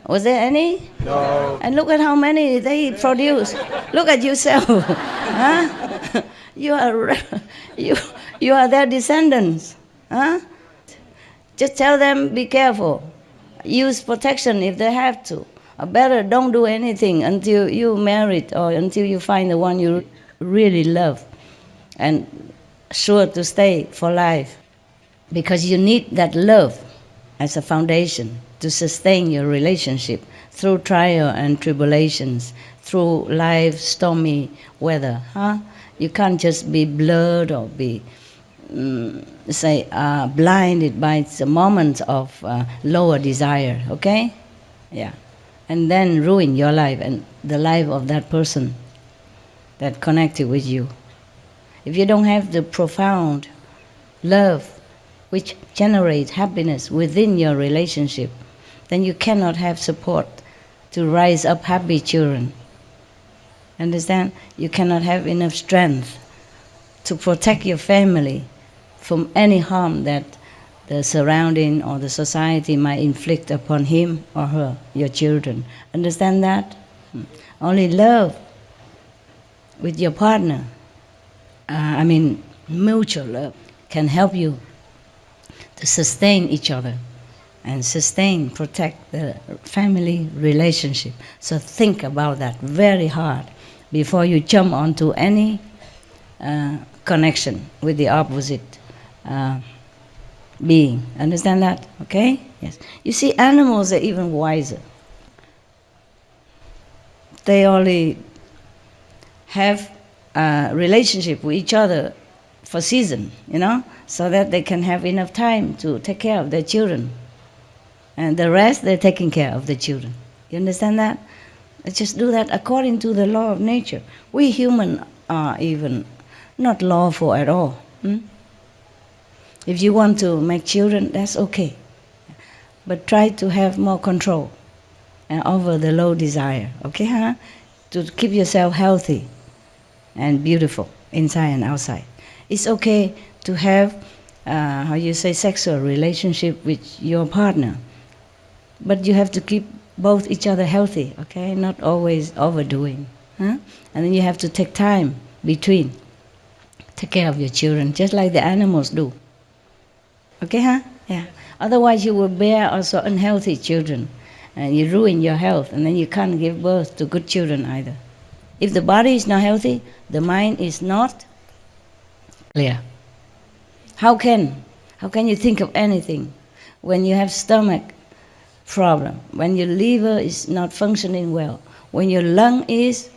Was there any? No. And look at how many they produce. Look at yourself. Huh? You are their descendants. Huh? Just tell them, be careful. Use protection if they have to. Or better, don't do anything until you married or until you find the one you really love and sure to stay for life. Because you need that love as a foundation to sustain your relationship through trial and tribulations, through life's stormy weather. Huh? You can't just be blurred or be blinded by the moments of lower desire, okay? Yeah. And then ruin your life and the life of that person that connected with you. If you don't have the profound love which generates happiness within your relationship, then you cannot have support to rise up happy children. Understand? You cannot have enough strength to protect your family from any harm that the surrounding or the society might inflict upon him or her, your children. Understand that? Only love with your partner, mutual love, can help you to sustain each other and protect the family relationship. So think about that very hard before you jump onto any connection with the opposite being. Understand that? Okay? Yes. You see, animals are even wiser. They only have a relationship with each other for season, so that they can have enough time to take care of their children. And the rest, they're taking care of the children. You understand that? They just do that according to the law of nature. We humans are even not lawful at all. If you want to make children, that's okay. But try to have more control over the low desire, okay, huh? To keep yourself healthy and beautiful inside and outside. It's okay to have, sexual relationship with your partner. But you have to keep both each other healthy, okay? Not always overdoing. Huh? And then you have to take time between. Take care of your children, just like the animals do. Okay, huh? Yeah. Otherwise you will bear also unhealthy children. And you ruin your health, and then you can't give birth to good children either. If the body is not healthy, the mind is not clear. How can you think of anything when you have stomach problem, when your liver is not functioning well, when your lung is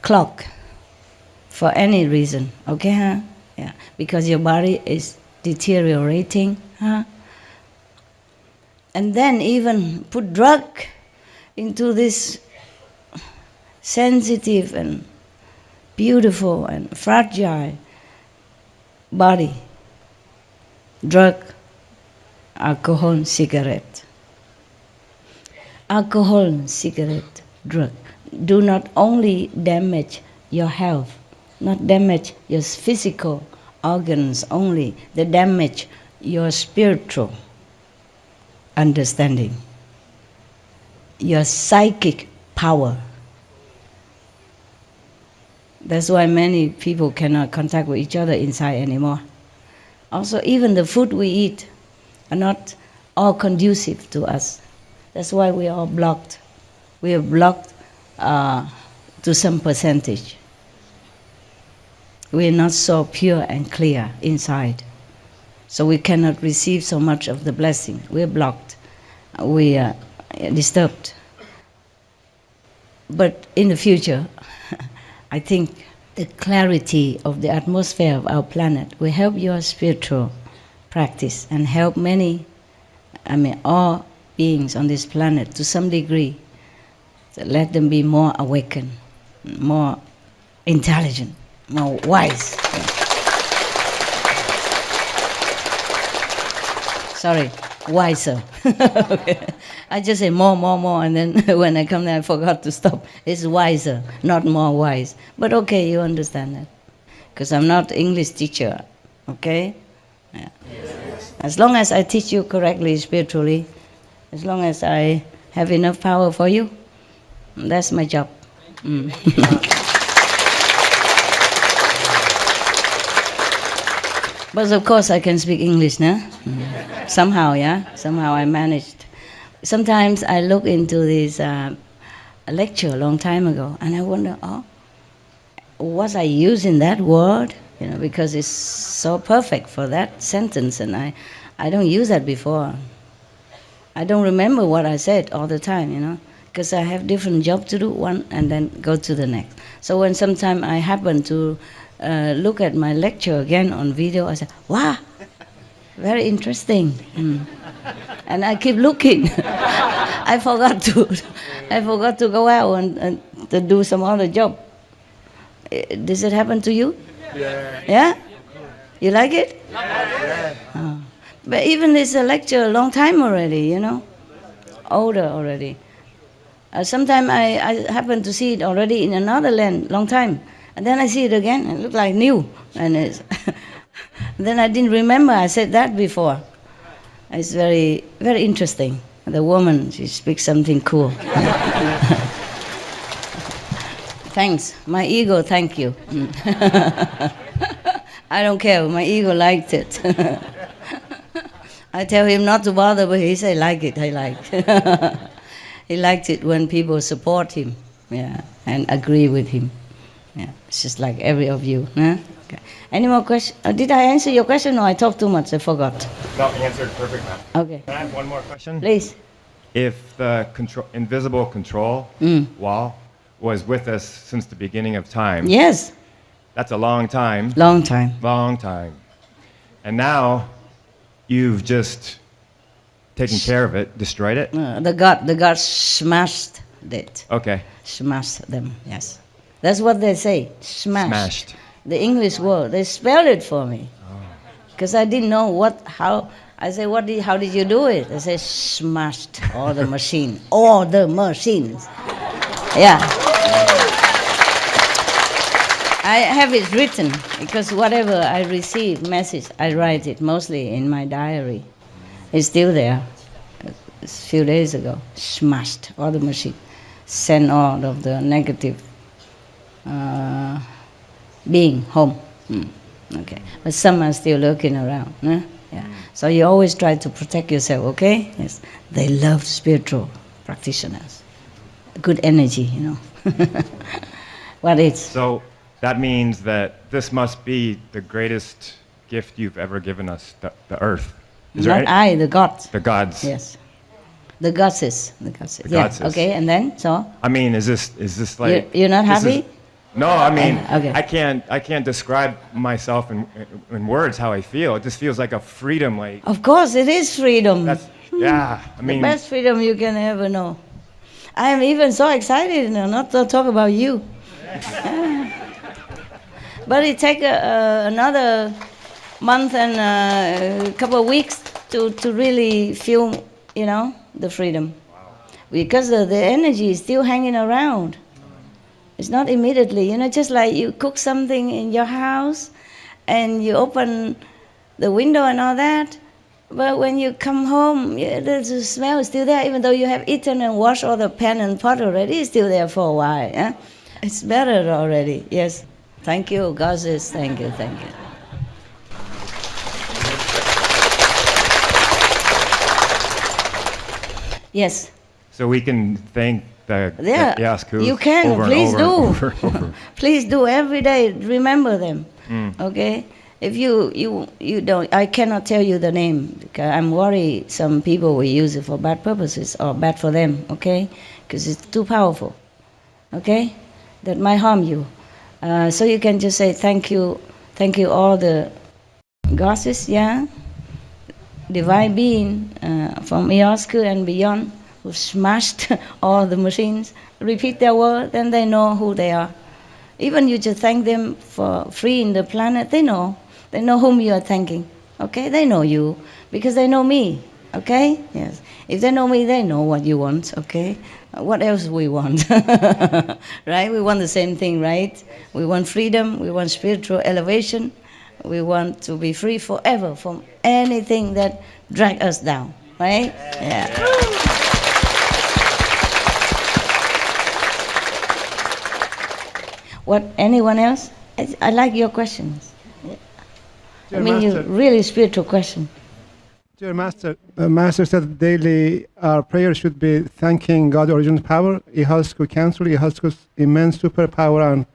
clogged for any reason, okay, huh? Yeah, because your body is deteriorating, huh? And then even put drug into this sensitive and beautiful and fragile body. Drug, alcohol, cigarette. Alcohol, cigarette, drug do not only damage your health, not damage your physical organs only, they damage your spiritual understanding, your psychic power. That's why many people cannot contact with each other inside anymore. Also, even the food we eat are not all conducive to us. That's why we are all blocked. We are blocked to some percentage. We are not so pure and clear inside. So we cannot receive so much of the blessing. We are blocked. We are disturbed. But in the future, I think the clarity of the atmosphere of our planet will help your spiritual practice and help all beings on this planet to some degree. So let them be more awakened, more intelligent, more wise. Sorry, wiser. Okay. I just say more, and then when I come there, I forgot to stop. It's wiser, not more wise. But okay, you understand that. Because I'm not English teacher, okay? Yeah. As long as I teach you correctly, spiritually, as long as I have enough power for you, that's my job. But of course I can speak English, no? Somehow, yeah? Somehow I managed. Sometimes I look into this a lecture a long time ago, and I wonder, was I using that word? Because it's so perfect for that sentence, and I don't use that before. I don't remember what I said all the time, because I have different job to do, one, and then go to the next. So when sometime I happen to look at my lecture again on video, I say, wow, very interesting. And I keep looking. I forgot to go out and to do some other job. Does it happen to you? Yeah. Yeah? You like it? Yeah. Oh. But even this lecture a long time already, older already. Sometimes I happen to see it already in another land, long time. And then I see it again, and it looks like new. And then I didn't remember I said that before. It's very, very interesting. The woman, she speaks something cool. Thanks. My ego, thank you. I don't care. My ego liked it. I tell him not to bother, but he say, like it, I like. He liked it when people support him, and agree with him. Yeah, it's just like every of you. Huh? Okay. Any more questions? Did I answer your question, or I talked too much? I forgot. No, answered perfect, ma'am. Okay. Can I have one more question? Please. If the invisible control wall was with us since the beginning of time, Yes. that's a long time. Long time. Long time. And now you've just taken care of it, destroyed it? The God smashed it. Okay. Smashed them, yes. That's what they say, smashed. Smashed. The English word, they spelled it for me. Because I didn't know how. I say, how did you do it? They say, smashed all the machine, all the machines. Yeah. I have it written, because whatever I receive message, I write it mostly in my diary. It's still there. A few days ago, smashed all the machine, sent all of the negative being home. Okay, but some are still lurking around. Yeah. So you always try to protect yourself, okay? Yes. They love spiritual practitioners. Good energy, you know. What is? So that means that this must be the greatest gift you've ever given us, the earth. Is there Not I, the gods. The gods. Yes. The goddesses. The goddesses. The Yeah. goddesses. Okay, and then, so? I mean, is this like... You're not this happy? No, I mean, Okay. I can't describe myself in words how I feel. It just feels like a freedom, like... Of course, it is freedom. Yeah, I mean... The best freedom you can ever know. I am even so excited now, not to talk about you. But it takes another month and a couple of weeks to really feel, you know, the freedom. Wow. Because the energy is still hanging around. It's not immediately, you know, just like you cook something in your house and you open the window and all that. But when you come home, the smell is still there, even though you have eaten and washed all the pan and pot already, it's still there for a while. Yeah? It's better already, yes. Thank you, goddess, thank you, thank you. Yes. So we can thank the Yasku. You can, over please and do. over. Please do every day. Remember them, okay? If you don't, I cannot tell you the name because I'm worried some people will use it for bad purposes or bad for them, okay? Because it's too powerful, okay? That might harm you. So you can just say thank you all the goddesses, yeah? Divine being from Yasku and beyond who smashed all the machines. Repeat their word, then they know who they are. Even you just thank them for freeing the planet, they know. They know whom you are thanking, okay? They know you because they know me, okay? Yes. If they know me, they know what you want, okay? What else we want, right? We want the same thing, right? We want freedom, we want spiritual elevation, we want to be free forever from anything that drags us down, right? Yeah. What, anyone else? I like your questions. Dear I mean, Master, you really spiritual question. Dear Master, Master said daily our prayer should be thanking God, original power, Ihasku Council, Ihasku's immense superpower,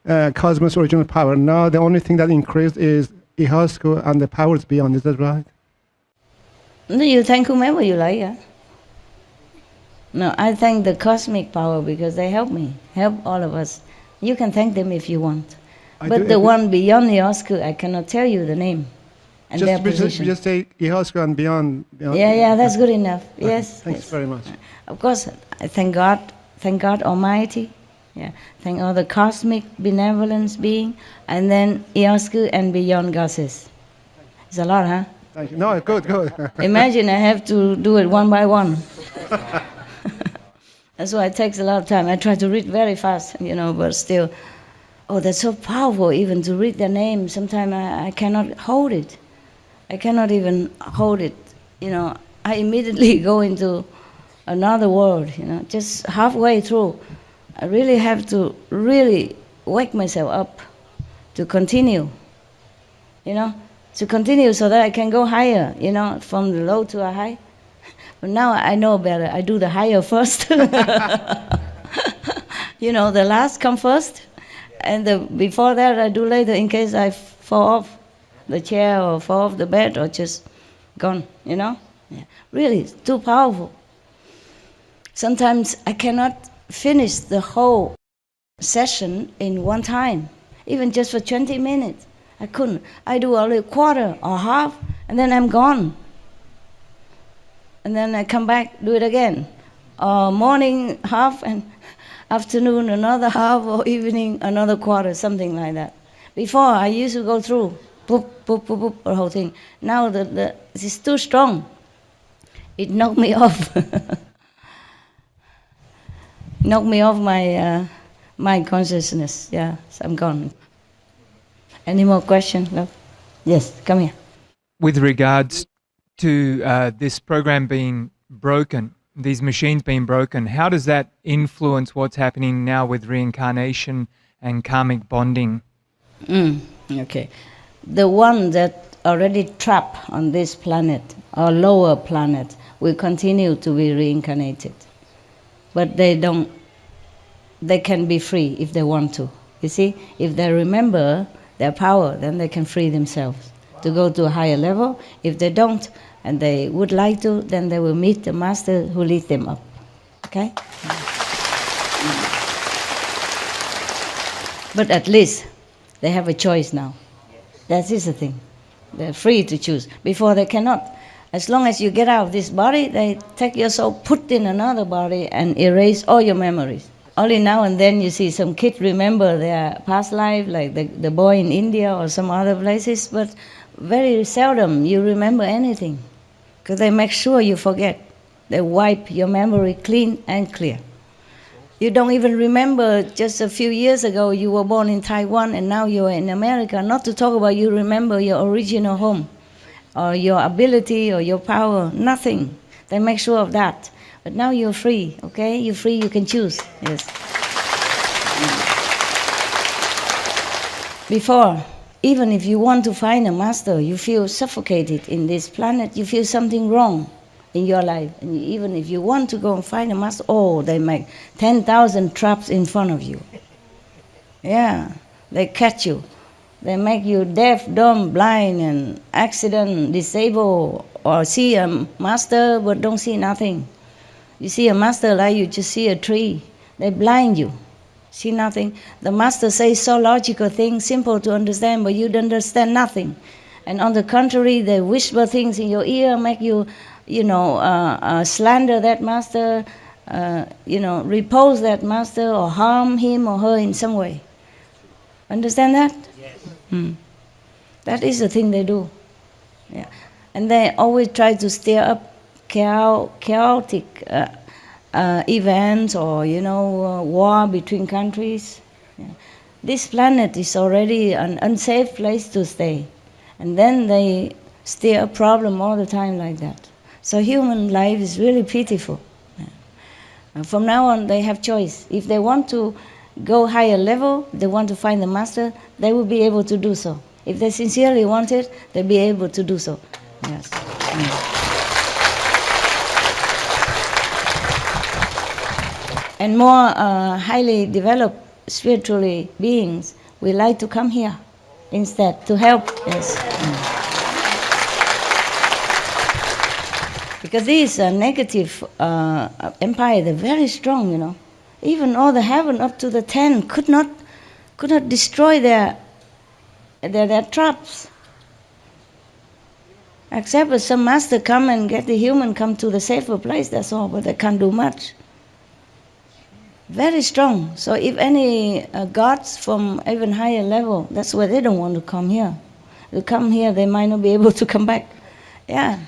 and Cosmos original power. Now the only thing that increased is Ihasku and the powers beyond. Is that right? No, you thank whomever you like, yeah? No, I thank the cosmic power because they help me, help all of us. You can thank them if you want. But the one beyond the Oscar, I cannot tell you the name and their position. Just say Ihasku and beyond. Yeah, that's good enough. Okay. Yes. Thanks very much. Of course, I thank God Almighty. Yeah, thank all the cosmic benevolence being, and then Ihasku and beyond goddesses. It's a lot, huh? Thank you. No, good. Imagine I have to do it one by one. That's why it takes a lot of time. I try to read very fast, you know, but still. Oh, that's so powerful, even to read their name. Sometimes I cannot hold it. I cannot even hold it. You know, I immediately go into another world, you know, just halfway through. I really have to really wake myself up to continue, you know, to continue so that I can go higher, you know, from the low to a high. But now I know better. I do the higher first. You know, the last come first. And before that, I do later in case I fall off the chair or fall off the bed or just gone, you know? Yeah. Really, it's too powerful. Sometimes I cannot finish the whole session in one time, even just for 20 minutes. I couldn't. I do only a quarter or half, and then I'm gone. And then I come back, do it again. Morning half, and afternoon another half, or evening another quarter, something like that. Before I used to go through, boop, boop, boop, boop, the whole thing. Now it's too strong. It knocked me off. Knocked me off my mind consciousness. Yeah, so I'm gone. Any more questions, love? Yes, come here. With regards to this program being broken, these machines being broken, how does that influence what's happening now with reincarnation and karmic bonding? Okay. The one that already trapped on this planet, or lower planet, will continue to be reincarnated. But they can be free if they want to. You see, if they remember their power, then they can free themselves to go to a higher level. If they don't, and they would like to, then they will meet the master who leads them up. Okay? But at least they have a choice now. That is the thing. They're free to choose. Before they cannot. As long as you get out of this body, they take your soul, put in another body, and erase all your memories. Only now and then you see some kid remember their past life, like the boy in India or some other places, but very seldom you remember anything, because they make sure you forget. They wipe your memory clean and clear. You don't even remember just a few years ago you were born in Taiwan and now you're in America. Not to talk about you remember your original home or your ability or your power, nothing. They make sure of that. But now you're free, okay? You're free, you can choose, yes. Before, even if you want to find a master, you feel suffocated in this planet, you feel something wrong in your life. And even if you want to go and find a master, oh, they make 10,000 traps in front of you. Yeah, they catch you. They make you deaf, dumb, blind, and accident, disabled, or see a master but don't see nothing. You see a master like you just see a tree. They blind you, see nothing. The master says so logical things, simple to understand, but you don't understand nothing. And on the contrary, they whisper things in your ear, make you, slander that master, repose that master, or harm him or her in some way. Understand that? Yes. That is the thing they do. Yeah. And they always try to stir up chaotic events or, war between countries. Yeah. This planet is already an unsafe place to stay. And then they stir a problem all the time like that. So human life is really pitiful. Yeah. From now on, they have choice. If they want to go higher level, they want to find the master, they will be able to do so. If they sincerely want it, they'll be able to do so. Yes. Mm. And more highly developed spiritually beings, we like to come here instead to help. Yes. Because these negative empire, they're very strong, Even all the heaven up to the 10 could not destroy their traps. Except if some master come and get the human come to the safer place, that's all, but they can't do much. Very strong. So if any gods from even higher level, that's why they don't want to come here. They come here, they might not be able to come back. Yeah,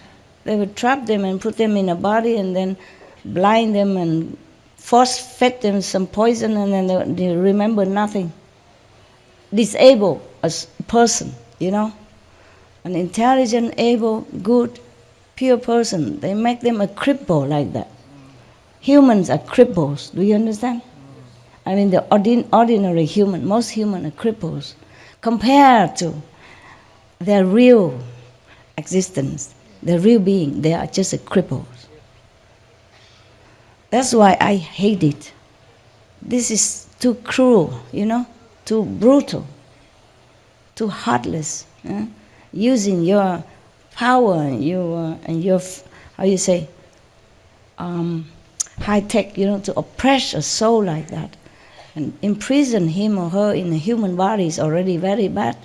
they would trap them and put them in a body and then blind them and force-fed them some poison, and then they remember nothing. Disable a person, an intelligent, able, good, pure person. They make them a cripple like that. Humans are cripples, do you understand? I mean, the ordinary human, most human are cripples. Compared to their real existence, their real being, they are just a cripples. That's why I hate it. This is too cruel, too brutal, too heartless. Using your power and your high tech, to oppress a soul like that, and imprison him or her in a human body is already very bad.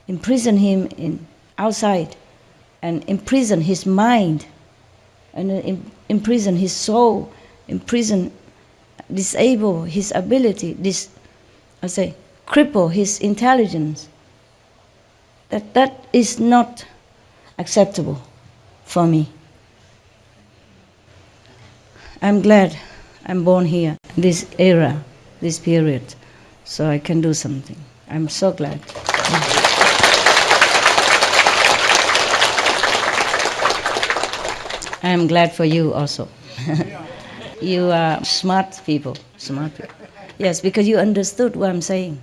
Imprison him outside, and imprison his mind, and imprison his soul, disable his ability, cripple his intelligence. That is not acceptable for me. I'm glad I'm born here, this era, this period, so I can do something. I'm so glad. I'm glad for you also. You are smart people. Yes, because you understood what I'm saying.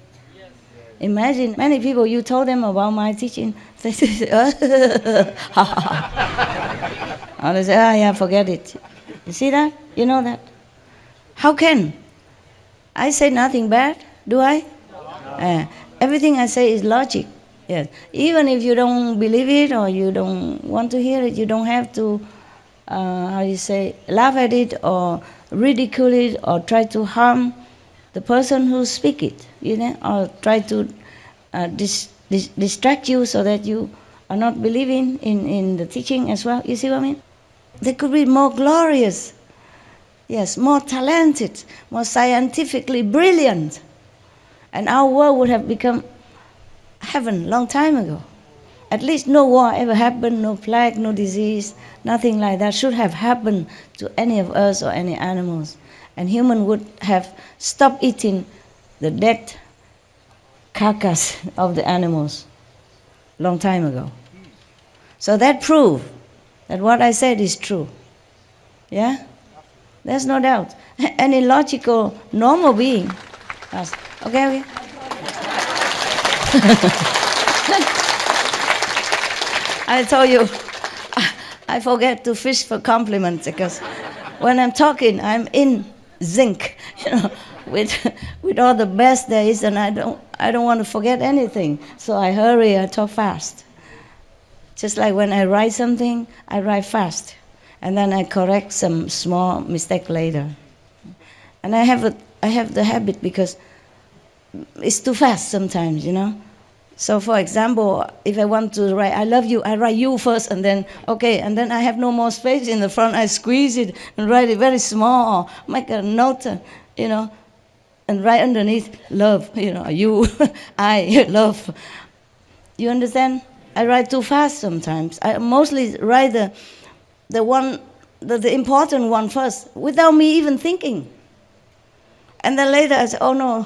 Imagine many people, you told them about my teaching, they say, or they say, yeah, forget it. You see that? You know that? How can? I say nothing bad, do I? Everything I say is logic. Yes. Even if you don't believe it or you don't want to hear it, you don't have to, laugh at it or ridicule it or try to harm the person who speak it, or try to distract you so that you are not believing in the teaching as well. You see what I mean? They could be more glorious, yes, more talented, more scientifically brilliant. And our world would have become heaven long time ago. At least no war ever happened, no plague, no disease, nothing like that should have happened to any of us or any animals. And human would have stopped eating the dead carcass of the animals long time ago. So that proves that what I said is true. Yeah? There's no doubt. Any logical, normal being. Okay. I told you, I forget to fish for compliments because when I'm talking, I'm in zinc, with all the best there is, and I don't want to forget anything. So I hurry, I talk fast. Just like when I write something, I write fast, and then I correct some small mistake later. And I have the habit because it's too fast sometimes, So for example, if I want to write, I love you, I write you first, and then, okay, and then I have no more space in the front, I squeeze it and write it very small, or make a note, and write underneath, love, you, I, love. You understand? I write too fast sometimes. I mostly write the important one first, without me even thinking. And then later I say, oh no,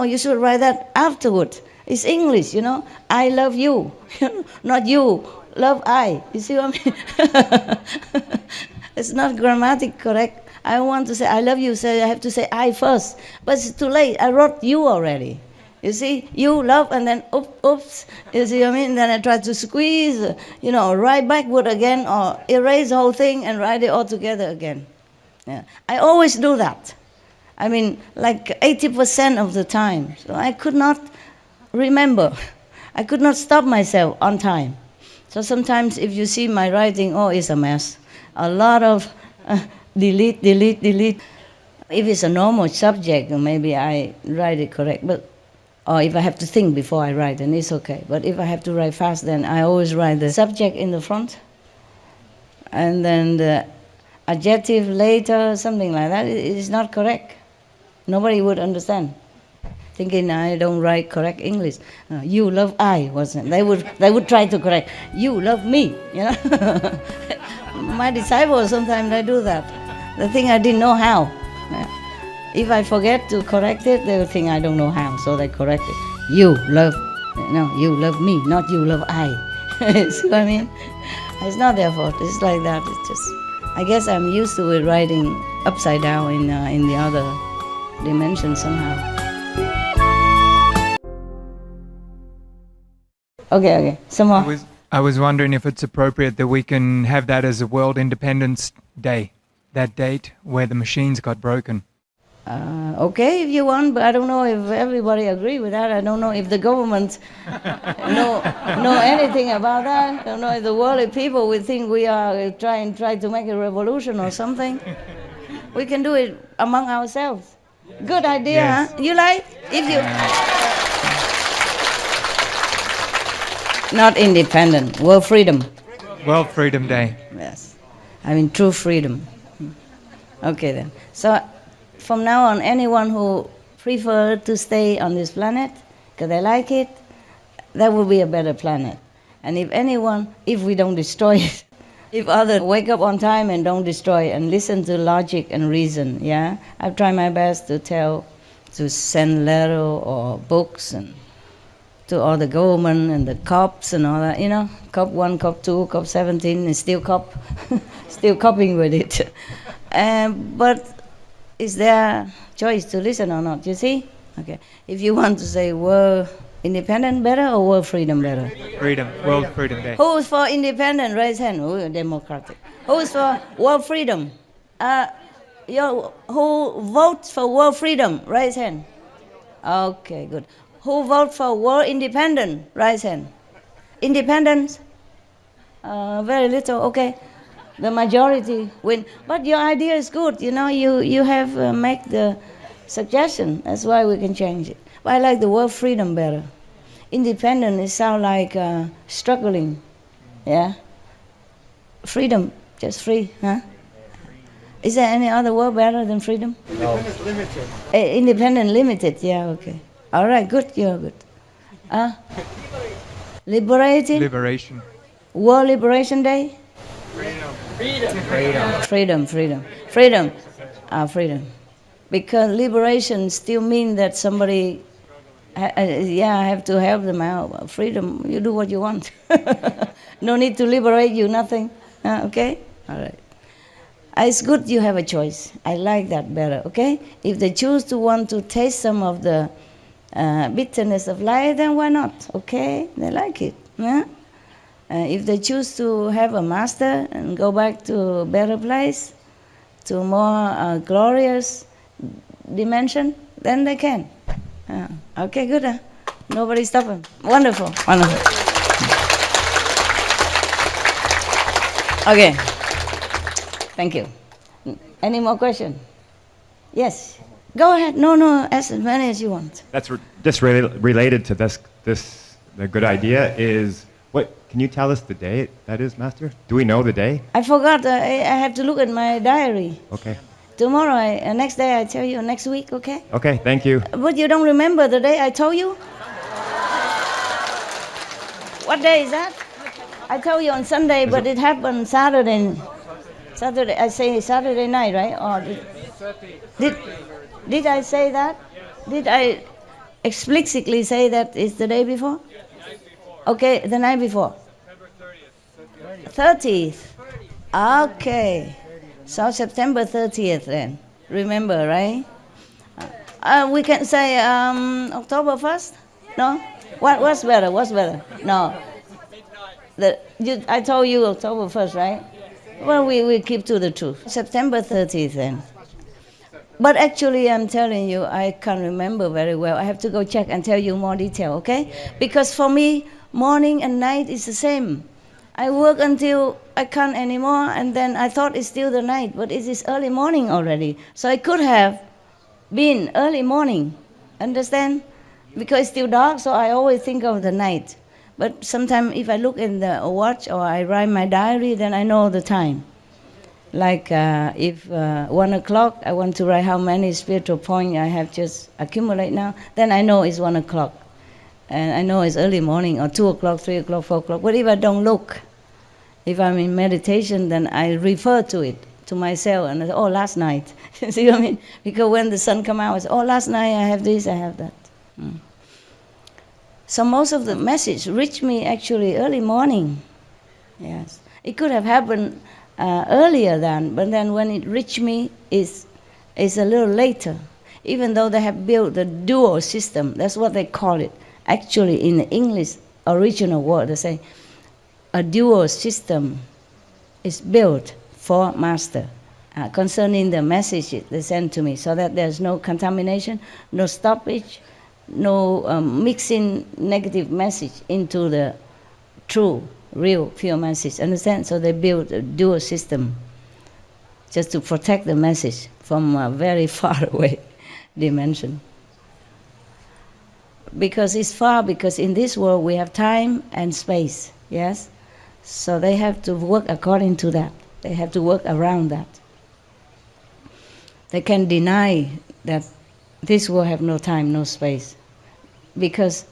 you should write that afterward. It's English, I love you, not you, love I. You see what I mean? It's not grammatically correct. I want to say I love you, so I have to say I first. But it's too late, I wrote you already. You see, you, love, and then oops, you see what I mean? Then I try to squeeze, write backward again, or erase the whole thing and write it all together again. Yeah. I always do that. I mean, like 80% of the time. So I could not remember. I could not stop myself on time. So sometimes if you see my writing, it's a mess. A lot of delete. If it's a normal subject, maybe I write it correct. Or if I have to think before I write, then it's okay. But if I have to write fast, then I always write the subject in the front. And then the adjective later, something like that. It is not correct. Nobody would understand. Thinking I don't write correct English. You love I wasn't. They would try to correct. You love me. My disciples sometimes they do that. They think I didn't know how. If I forget to correct it, they will think I don't know how, so they correct it. You love me, not you love I. See what I mean? It's not their fault. It's like that. It's just, I guess I'm used to it writing upside down in the other dimension somehow. Okay. Some more. I was wondering if it's appropriate that we can have that as a World Independence Day, that date where the machines got broken. Okay, if you want, but I don't know if everybody agree with that. I don't know if the government know anything about that. I don't know if the worldly people will think we are try to make a revolution or something. We can do it among ourselves. Good idea, yes. Huh? You like? If you not independent, world freedom. World Freedom Day. Yes, I mean true freedom. Okay then. So. From now on, anyone who prefer to stay on this planet, because they like it, that will be a better planet. And if we don't destroy it, if others wake up on time and don't destroy it and listen to logic and reason, yeah? I've tried my best to send letter or books and to all the government and the cops and all that, COP 1, COP 2, COP 17, and still coping with it. But is their choice to listen or not, you see? Okay. If you want to say world Independent better or world freedom better? Freedom, World Freedom Day. Who's for independent? Raise hand. Ooh, democratic. Who's for world freedom? Who votes for world freedom? Raise hand. Okay, good. Who votes for world independent? Raise hand. Independence? Very little. Okay. The majority win. But your idea is good. You know, you have make the suggestion. That's why we can change it. But I like the word freedom better. Independent, it sounds like struggling. Yeah? Freedom, just free, huh? Is there any other word better than freedom? Independent limited. Independent limited, yeah, okay. All right, good, you're good. Liberating? Liberation. World Liberation Day? Freedom. Freedom. Because liberation still means that somebody, I have to help them out. Freedom, you do what you want. No need to liberate you, nothing. Okay? All right. It's good you have a choice. I like that better, okay? If they choose to want to taste some of the bitterness of life, then why not, okay? They like it. Yeah? If they choose to have a master and go back to a better place, to a more glorious dimension, then they can. Okay, good. Nobody stop them. Wonderful. Okay. Thank you. Any more questions? Yes. Go ahead. No, as many as you want. That's just related to this. The good idea is, what, can you tell us the day that is, Master? Do we know the day? I forgot. I have to look at my diary. Okay. Tomorrow, next day I tell you, next week, okay? Okay, thank you. But you don't remember the day I told you? What day is that? I told you on Sunday, but it happened Saturday. I say Saturday night, right? Or did I say that? Did I explicitly say that it's the day before? Okay, the night before. 30th. Okay. So September 30th then. Remember, right? We can say October 1st? No? What's better? No. I told you October 1st, right? Well, we keep to the truth. September 30th then. But actually, I'm telling you, I can't remember very well. I have to go check and tell you more detail, okay? Because for me, morning and night is the same. I work until I can't anymore, and then I thought it's still the night, but it is early morning already. So I could have been early morning, understand? Because it's still dark, so I always think of the night. But sometimes if I look in the watch or I write my diary, then I know the time. Like if 1 o'clock, I want to write how many spiritual points I have just accumulate now, then I know it's 1 o'clock. And I know it's early morning, or 2 o'clock, 3 o'clock, 4 o'clock. But if I don't look, if I'm in meditation, then I refer to it, to myself, and I say, oh, last night. See what I mean? Because when the sun comes out, I say, oh, last night I have this, I have that. So most of the message reached me actually early morning. Yes. It could have happened earlier than, but then when it reached me, it's a little later. Even though they have built the dual system, that's what they call it. Actually, in the English original word, they say a dual system is built for Master concerning the message they send to me, so that there's no contamination, no stoppage, no mixing negative message into the true, real, pure message. Understand? So they built a dual system just to protect the message from a very far away dimension. Because it's far, because in this world we have time and space, yes? So they have to work according to that. They have to work around that. They can deny that this world have no time, no space, because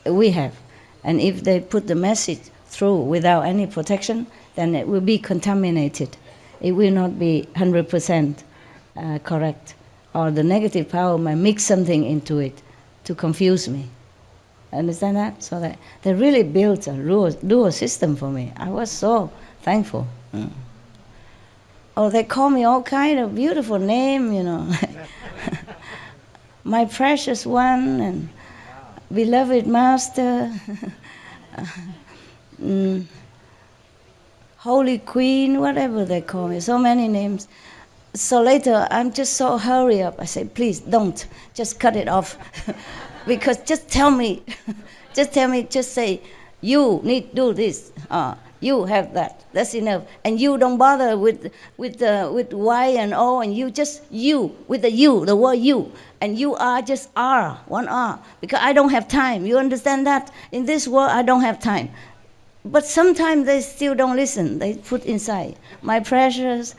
we have. And if they put the message through without any protection, then it will be contaminated. It will not be 100% correct. Or the negative power might mix something into it to confuse me. Understand that? So that they really built a dual system for me. I was so thankful. Oh, they call me all kind of beautiful name, you know. My precious one, and beloved Master, Holy Queen, whatever they call me, so many names. So later, I'm just so hurry up. I say, please don't, just cut it off. Because just tell me, just say, you need to do this. You have that. That's enough. And you don't bother with Y and O, and you just you with the you, the word you, and you are just R, one R. Because I don't have time. You understand that? In this world, I don't have time. But sometimes they still don't listen. They put inside, my precious,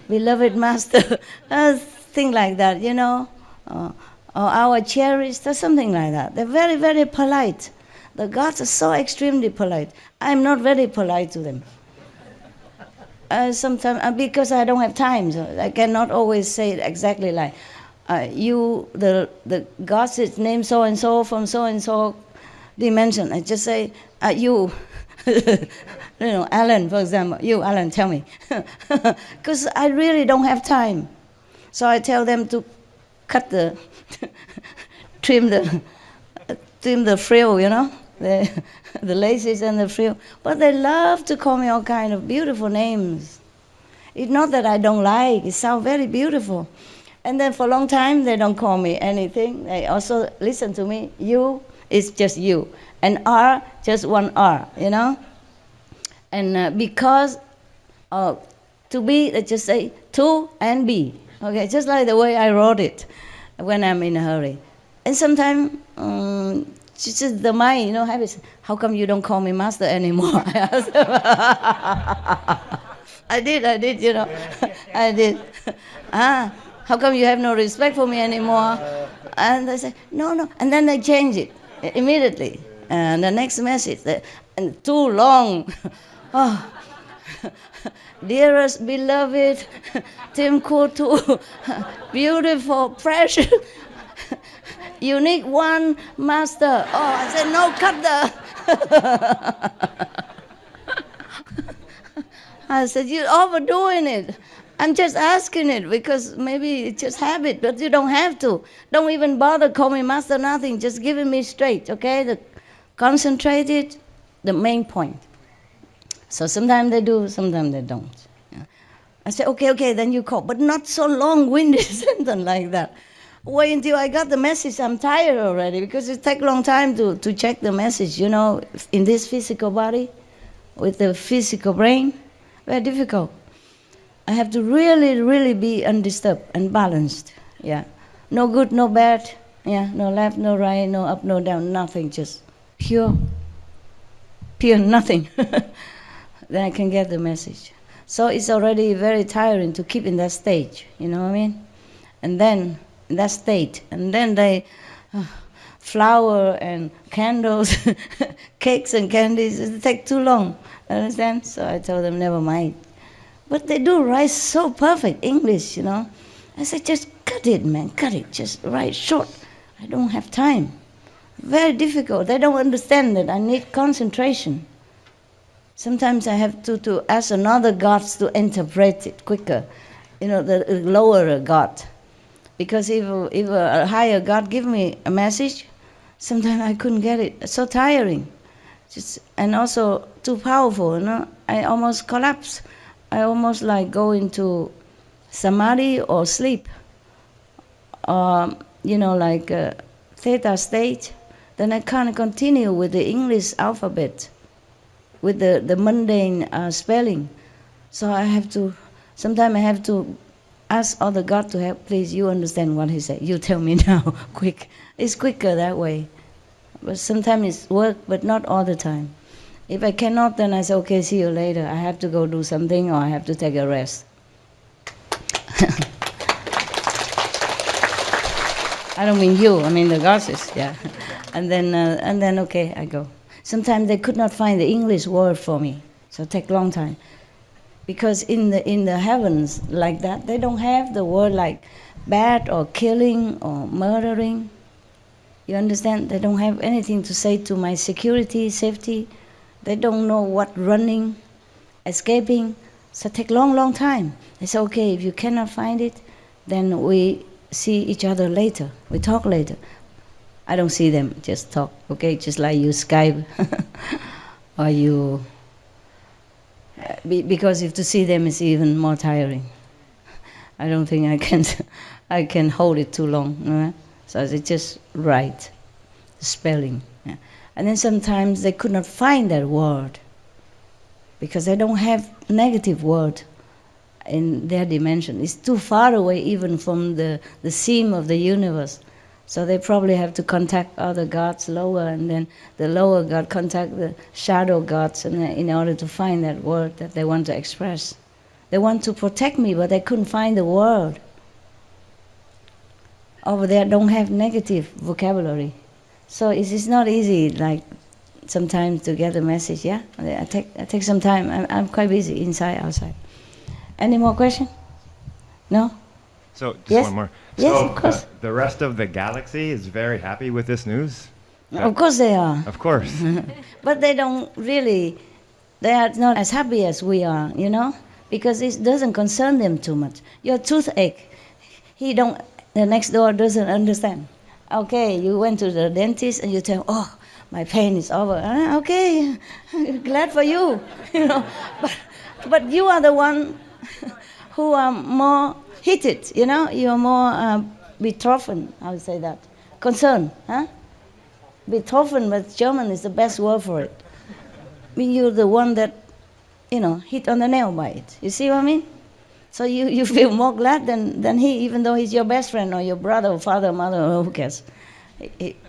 beloved Master, things like that, you know, or our cherished, or something like that. They're very, very polite. The gods are so extremely polite. I'm not very polite to them. Sometimes, because I don't have time, so I cannot always say it exactly like, you, the gods is named so and so from so and so dimension. I just say, you, you know, Alan, for example. You, Alan, tell me, because I really don't have time. So I tell them to cut the, trim the frill, you know. The laces and the frill. But they love to call me all kind of beautiful names. It's not that I don't like, it sounds very beautiful. And then for a long time, they don't call me anything. They also listen to me. You is just you. And R, just one R, you know. And because to be, they just say to and be. Okay, just like the way I wrote it when I'm in a hurry. And sometimes, just the mind, you know, habits. How come you don't call me Master anymore? I did, you know. I did. How come you have no respect for me anymore? And they say, no. And then they change it immediately. And the next message, and too long. Oh. Dearest, beloved, Tim Kutu, beautiful, precious, unique one, Master. Oh, I said, no, cut the... I said, you're overdoing it. I'm just asking it because maybe it's just habit, but you don't have to. Don't even bother calling me Master, nothing. Just giving me straight, okay? Concentrated, the main point. So sometimes they do, sometimes they don't. Yeah. I say, okay, then you call, but not so long-winded sentence like that. Wait until I got the message. I'm tired already because it takes a long time to check the message, you know, in this physical body, with the physical brain. Very difficult. I have to really, really be undisturbed and balanced. Yeah, no good, no bad. Yeah, no left, no right, no up, no down, nothing. Just pure nothing. Then I can get the message. So it's already very tiring to keep in that stage. You know what I mean? And then in that state, and then they flower and candles, cakes and candies. It take too long. Understand? So I told them, never mind. But they do write so perfect English, you know. I said, just cut it, man, cut it. Just write short. I don't have time. Very difficult. They don't understand that I need concentration. Sometimes I have to ask another gods to interpret it quicker, you know, the lower god. Because if a higher god give me a message, sometimes I couldn't get it. It's so tiring. And also too powerful, you know. I almost collapse. I almost like go into samadhi or sleep. You know, like theta state. Then I can't continue with the English alphabet, with the mundane spelling. So I have to, sometimes I have to ask other God to help. Please, you understand what he said. You tell me now, quick. It's quicker that way. But sometimes it's work, but not all the time. If I cannot, then I say, okay, see you later. I have to go do something or I have to take a rest. I don't mean you, I mean the goddess, yeah. And then okay, I go. Sometimes they could not find the English word for me, so it takes a long time. Because in the heavens like that, they don't have the word like bad or killing or murdering. You understand? They don't have anything to say to my security, safety. They don't know what running, escaping. So it takes a long time. They say, okay, if you cannot find it, then we see each other later. We talk later. I don't see them, just talk, okay? Just like you Skype or you... because if to see them is even more tiring. I don't think I can hold it too long. No? So I just write, spelling. Yeah. And then sometimes they could not find that word because they don't have negative word in their dimension. It's too far away even from the seam of the universe. So they probably have to contact other gods lower, and then the lower god contact the shadow gods in order to find that word that they want to express. They want to protect me, but they couldn't find the word. Over there don't have negative vocabulary. So it's not easy, like, sometimes to get a message, yeah? I take some time. I'm quite busy, inside, outside. Any more question? No? So, just yes? one more. Yes, so, of course. The rest of the galaxy is very happy with this news? Of course they are. Of course. But they don't really, they are not as happy as we are, you know? Because it doesn't concern them too much. Your toothache, the next door doesn't understand. Okay, you went to the dentist and you tell, oh, my pain is over. Okay, glad for you, you know. But you are the one who are more heated, you know. You are more betroffen, I would say that. Concerned, huh? Betroffen, but German is the best word for it. I mean, you're the one that, you know, hit on the nail by it. You see what I mean? So you feel more glad than he, even though he's your best friend or your brother or father or mother or who cares.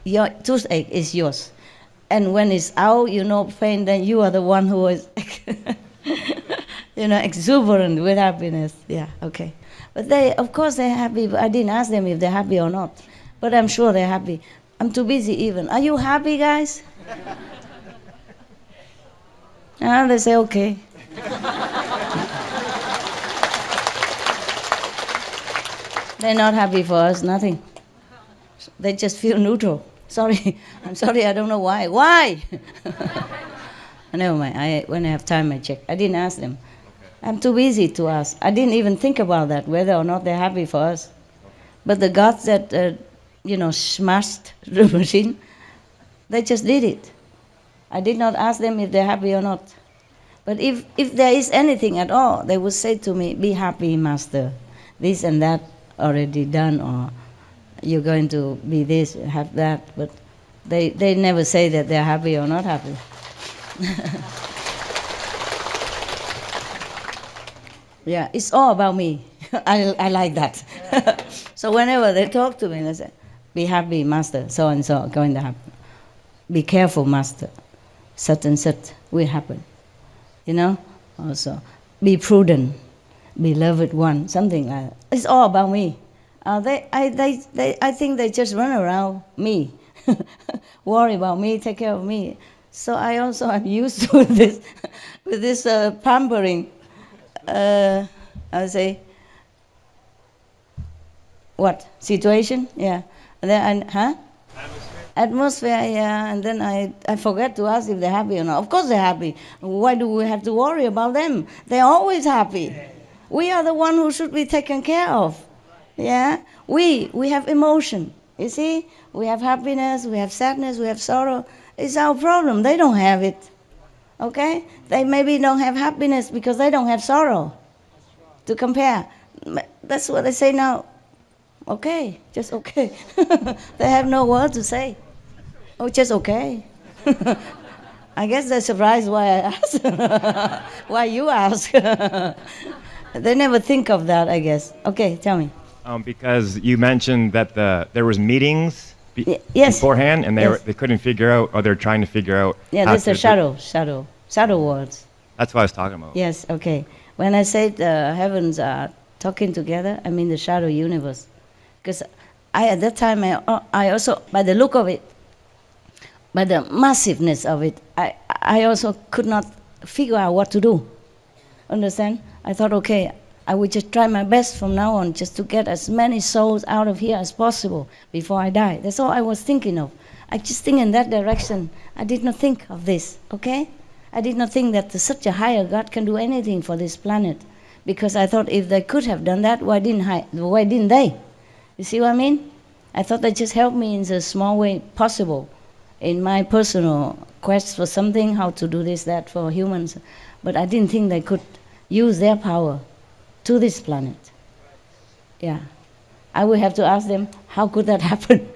Your toothache is yours. And when it's out, you know pain, then you are the one who is, you know, exuberant with happiness. Yeah, okay. But of course they're happy. I didn't ask them if they're happy or not. But I'm sure they're happy. I'm too busy even. Are you happy, guys? They say, okay. They're not happy for us, nothing. They just feel neutral. Sorry, I'm sorry, I don't know why. Why? Never mind, when I have time I check. I didn't ask them. I'm too busy to ask. I didn't even think about that, whether or not they're happy for us. But the gods that, you know, smashed the machine, they just did it. I did not ask them if they're happy or not. But if there is anything at all, they would say to me, be happy, master. This and that already done, or you're going to be this, have that. But they never say that they're happy or not happy. Yeah, it's all about me. I like that. So whenever they talk to me, they say, be happy, master, so and so, going to happen. Be careful, master, such and such will happen. You know, also, be prudent, beloved one, something like that. It's all about me. I think they just run around me, worry about me, take care of me. So I also am used to this pampering. I would say, what situation? Yeah, and then Atmosphere, yeah. And then I forget to ask if they're happy or not. Of course they're happy. Why do we have to worry about them? They're always happy. We are the one who should be taken care of. Yeah, we have emotion. You see, we have happiness, we have sadness, we have sorrow. It's our problem. They don't have it. Okay? They maybe don't have happiness because they don't have sorrow to compare. That's what they say now. Okay, just okay. They have no word to say. Oh, just okay. I guess they're surprised why I ask. Why you ask. They never think of that, I guess. Okay, tell me. Because you mentioned that there was meetings yes. beforehand, and they couldn't figure out, or they're trying to figure out. Yeah, that's a shadow words. That's what I was talking about. Yes, okay. When I said the heavens are talking together, I mean the shadow universe. Because at that time, I also, by the look of it, by the massiveness of it, I also could not figure out what to do. Understand? I thought, okay, I would just try my best from now on just to get as many souls out of here as possible before I die. That's all I was thinking of. I just think in that direction. I did not think of this, okay? I did not think that such a higher God can do anything for this planet. Because I thought if they could have done that, why didn't they? You see what I mean? I thought they just help me in the small way possible in my personal quest for something, how to do this, that for humans. But I didn't think they could use their power to this planet. Yeah. I will have to ask them, how could that happen?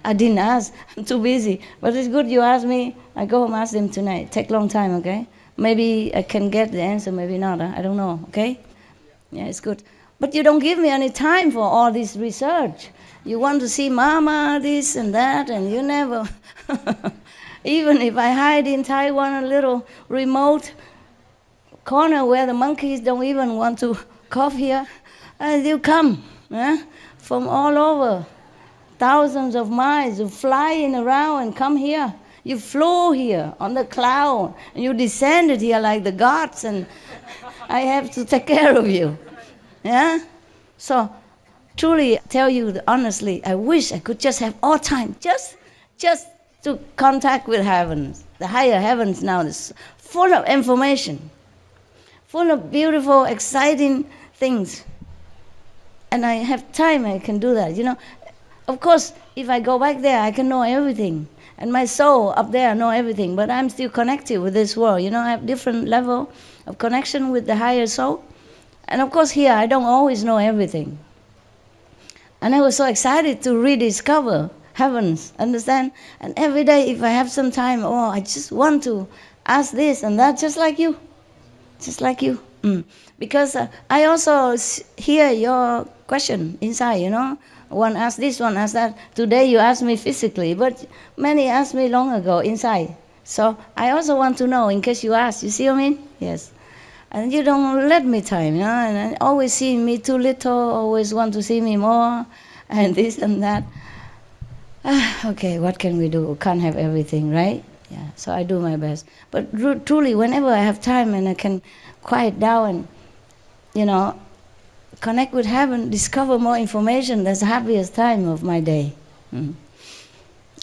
I didn't ask, I'm too busy. But it's good you asked me. I go home, ask them tonight. Take long time, okay? Maybe I can get the answer, maybe not. I don't know, okay? Yeah, it's good. But you don't give me any time for all this research. You want to see Mama, this and that, and you never. Even if I hide in Taiwan, a little remote corner where the monkeys don't even want to cough here, you come from all over, thousands of miles, you flying around and come here. You flew here on the cloud, and you descended here like the gods, and I have to take care of you. Yeah? So, truly tell you honestly, I wish I could just have all time, just to contact with heavens. The higher heavens now is full of information, full of beautiful, exciting things. And I have time, I can do that, you know. Of course, if I go back there, I can know everything. And my soul up there know everything, but I'm still connected with this world. You know, I have different level of connection with the higher soul. And of course here, I don't always know everything. And I was so excited to rediscover heavens, understand? And every day, if I have some time, I just want to ask this and that, just like you. Just like you. Because I also hear your question inside, you know. One asks this, one asks that. Today you asked me physically, but many asked me long ago inside. So I also want to know in case you ask. You see what I mean? Yes. And you don't let me time, you know. And always see me too little, always want to see me more, and this and that. Okay, what can we do? We can't have everything, right? Yeah. So I do my best. But truly, whenever I have time and I can quiet down and, you know, connect with heaven, discover more information, that's the happiest time of my day.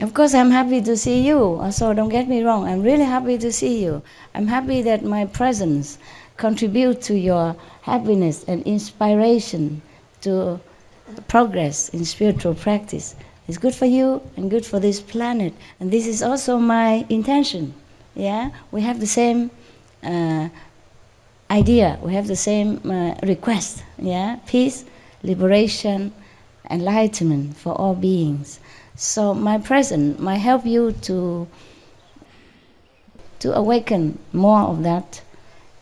Of course, I'm happy to see you. So don't get me wrong. I'm really happy to see you. I'm happy that my presence contributes to your happiness and inspiration to progress in spiritual practice. It's good for you and good for this planet. And this is also my intention. Yeah, we have the same idea. We have the same request. Yeah, peace, liberation, enlightenment for all beings. So my presence might help you to awaken more of that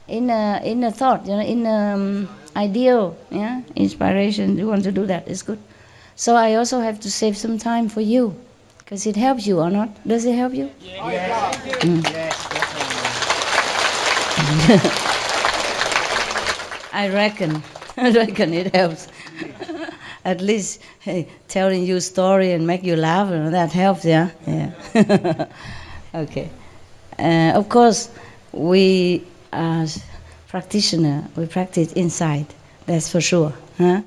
in a thought, you know, in ideal, yeah, inspiration. You want to do that? It's good. So I also have to save some time for you, because it helps you or not. Does it help you? Yes. I reckon it helps. At least telling you a story and make you laugh, that helps, yeah? Yeah. Okay. Of course, we as practitioner, we practice inside, that's for sure. Huh?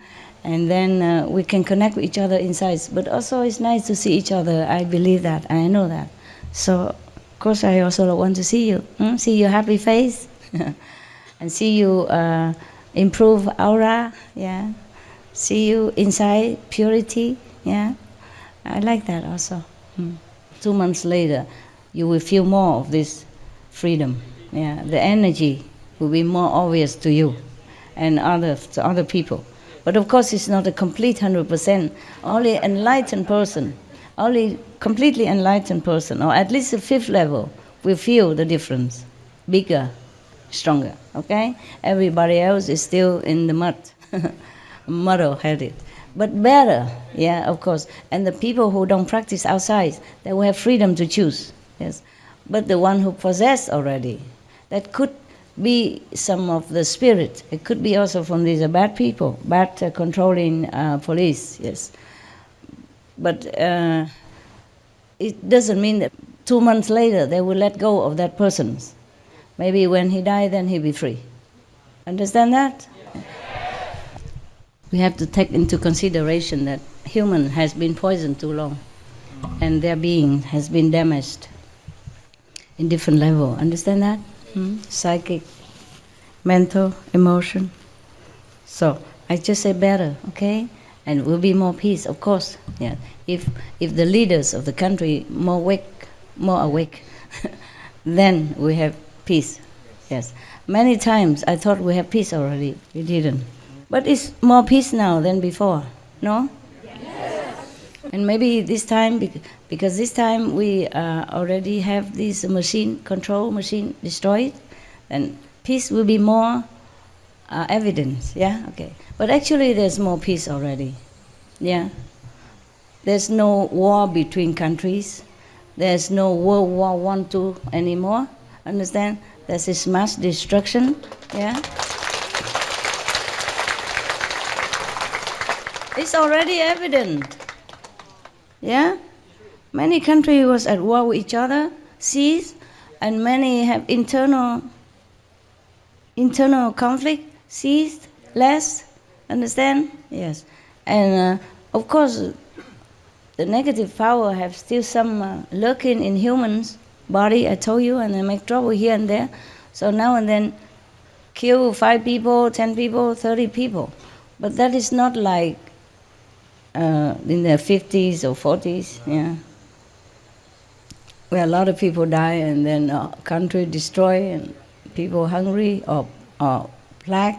And then we can connect with each other inside. But also it's nice to see each other. I believe that, I know that. So, of course, I also want to see you. See your happy face. And see you improve aura, yeah. See you inside purity, yeah. I like that also. 2 months later, you will feel more of this freedom. Yeah, the energy will be more obvious to you and to other people. But of course, it's not a complete 100%. Only enlightened person, only completely enlightened person, or at least the 5th level, will feel the difference, bigger, stronger. Okay? Everybody else is still in the mud, muddle-headed. But better, yeah, of course. And the people who don't practice outside, they will have freedom to choose. Yes. But the one who possess already, that could be some of the spirit. It could be also from these bad people, bad controlling police, yes. But it doesn't mean that 2 months later they will let go of that person. Maybe when he dies, then he'll be free. Understand that? We have to take into consideration that human has been poisoned too long, and their being has been damaged in different level. Understand that? Psychic, mental, emotion. So I just say better, okay? and will be more peace, of course. Yeah, if the leaders of the country more awake, then we have peace. Yes, many times I thought we have peace already. We didn't, but it's more peace now than before. No. And maybe this time, because this time we already have this control machine destroyed, and peace will be more evident. Yeah, okay. But actually, there's more peace already. Yeah. There's no war between countries. There's no World War I, II anymore. Understand? There's this mass destruction. Yeah. It's already evident. Yeah, many countries was at war with each other, ceased, and many have internal conflict, ceased, less. Understand? Yes, and of course, the negative power have still some lurking in humans' body. I told you, and they make trouble here and there. So now and then, kill 5 people, 10 people, 30 people, but that is not like. In the 50s or 40s, yeah, where a lot of people die and then country destroy and people hungry or plague,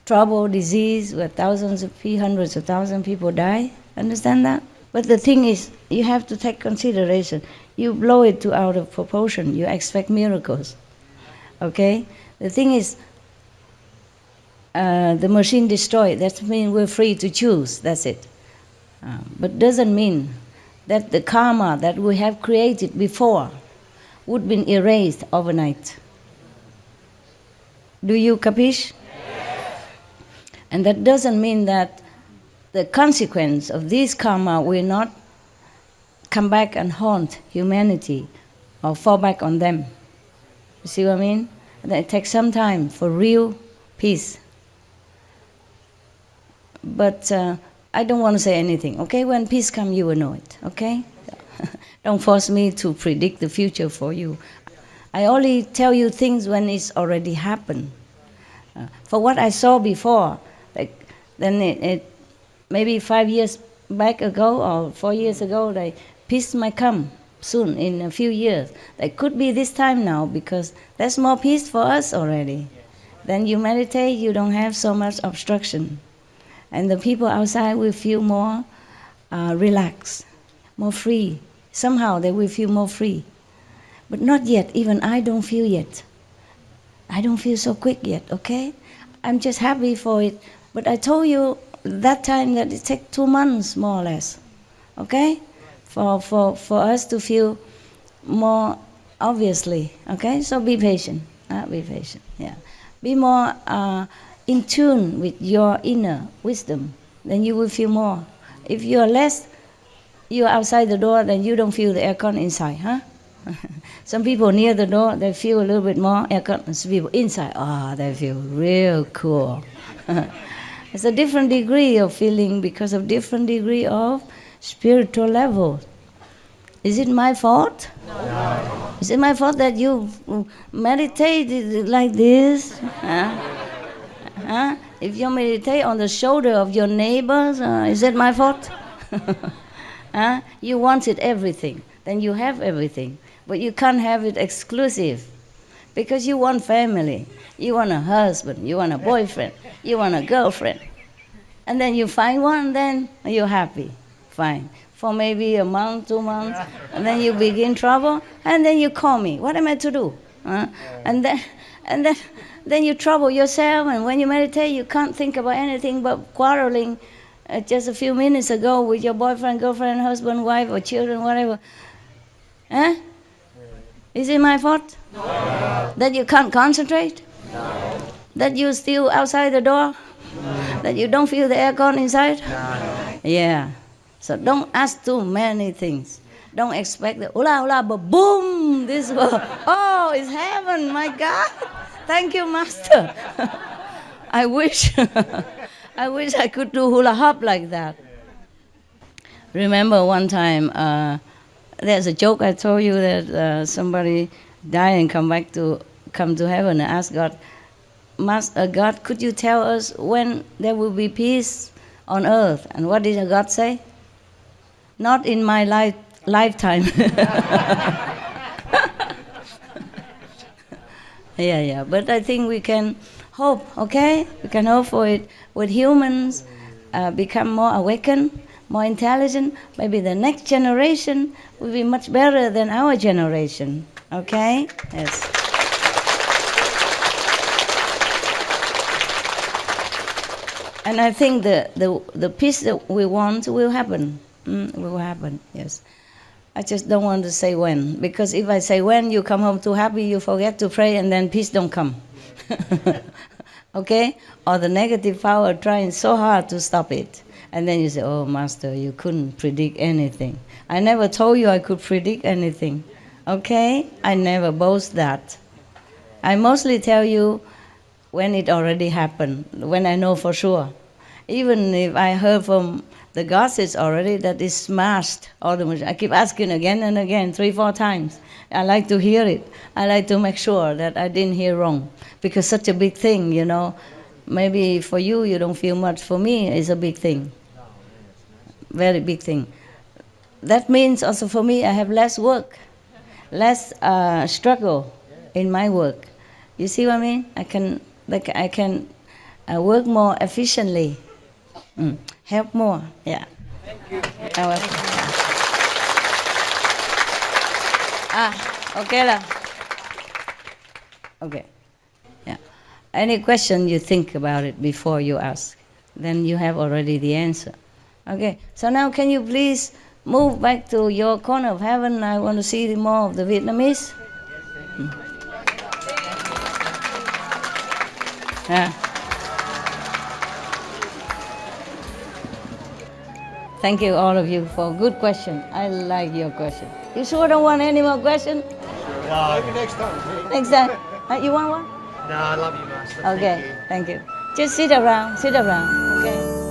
trouble, disease, where hundreds of thousands of people die. Understand that? But the thing is, you have to take consideration. You blow it out of proportion. You expect miracles. Okay? The thing is, the machine destroyed, that means we're free to choose, that's it. But doesn't mean that the karma that we have created before would be erased overnight. Do you capiche? Yes. And that doesn't mean that the consequence of this karma will not come back and haunt humanity or fall back on them. You see what I mean? And it takes some time for real peace. But I don't want to say anything, okay? When peace comes, you will know it, okay? Don't force me to predict the future for you. I only tell you things when it's already happened. For what I saw before, then it maybe 5 years back ago or 4 years ago, peace might come soon, in a few years. It could be this time now, because there's more peace for us already. Then you meditate, you don't have so much obstruction. And the people outside will feel more relaxed, more free. Somehow they will feel more free. But not yet, even I don't feel yet. I don't feel so quick yet, okay? I'm just happy for it. But I told you that time that it takes 2 months, more or less, okay? For us to feel more obviously, okay? So be patient, yeah. Be more in tune with your inner wisdom, then you will feel more. If you're outside the door, then you don't feel the aircon inside, huh? Some people near the door, they feel a little bit more aircon. Some people inside, they feel real cool. It's a different degree of feeling because of different degree of spiritual level. Is it my fault? No. Is it my fault that you meditate like this? Huh? If you meditate on the shoulder of your neighbors, is it my fault? You wanted everything, then you have everything. But you can't have it exclusive, because you want family, you want a husband, you want a boyfriend, you want a girlfriend. And then you find one, then you're happy, fine. For maybe a month, 2 months, and then you begin trouble, and then you call me. What am I to do? And then you trouble yourself, and when you meditate, you can't think about anything but quarreling just a few minutes ago with your boyfriend, girlfriend, husband, wife, or children, whatever. Is it my fault? No. That you can't concentrate? No. That you're still outside the door? No. That you don't feel the aircon inside? No. Yeah. So don't ask too many things. Don't expect the ula, but boom, this world. Oh, it's heaven, my God. Thank you, Master. I wish I could do hula hop like that. Remember one time, there's a joke I told you that somebody died and come to heaven and ask God, God, could you tell us when there will be peace on earth? And what did God say? Not in my lifetime. Yeah. But I think we can hope, okay? We can hope for it. With humans become more awakened, more intelligent, maybe the next generation will be much better than our generation, okay? Yes. And I think the peace that we want will happen. Will happen, yes. I just don't want to say when, because if I say when, you come home too happy, you forget to pray, and then peace don't come. Okay? Or the negative power trying so hard to stop it. And then you say, oh, Master, you couldn't predict anything. I never told you I could predict anything. Okay? I never boast that. I mostly tell you when it already happened, when I know for sure. Even if I heard from the gossips already that is smashed, all the machine. I keep asking again and again, 3-4 times. I like to hear it. I like to make sure that I didn't hear wrong. Because such a big thing, you know. Maybe for you, you don't feel much. For me, it's a big thing. Very big thing. That means also for me, I have less work, less struggle in my work. You see what I mean? I can work more efficiently, help more. Yeah. Thank you. Okay lah. Okay. Yeah. Any question you think about it before you ask, then you have already the answer. Okay. So now can you please move back to your corner of heaven? I want to see more of the Vietnamese. Yeah. Thank you, all of you, for a good question. I like your question. You sure don't want any more questions? No. Maybe next time. Next time. You want one? No, I love you, Master. Okay, thank you. Just sit around, okay?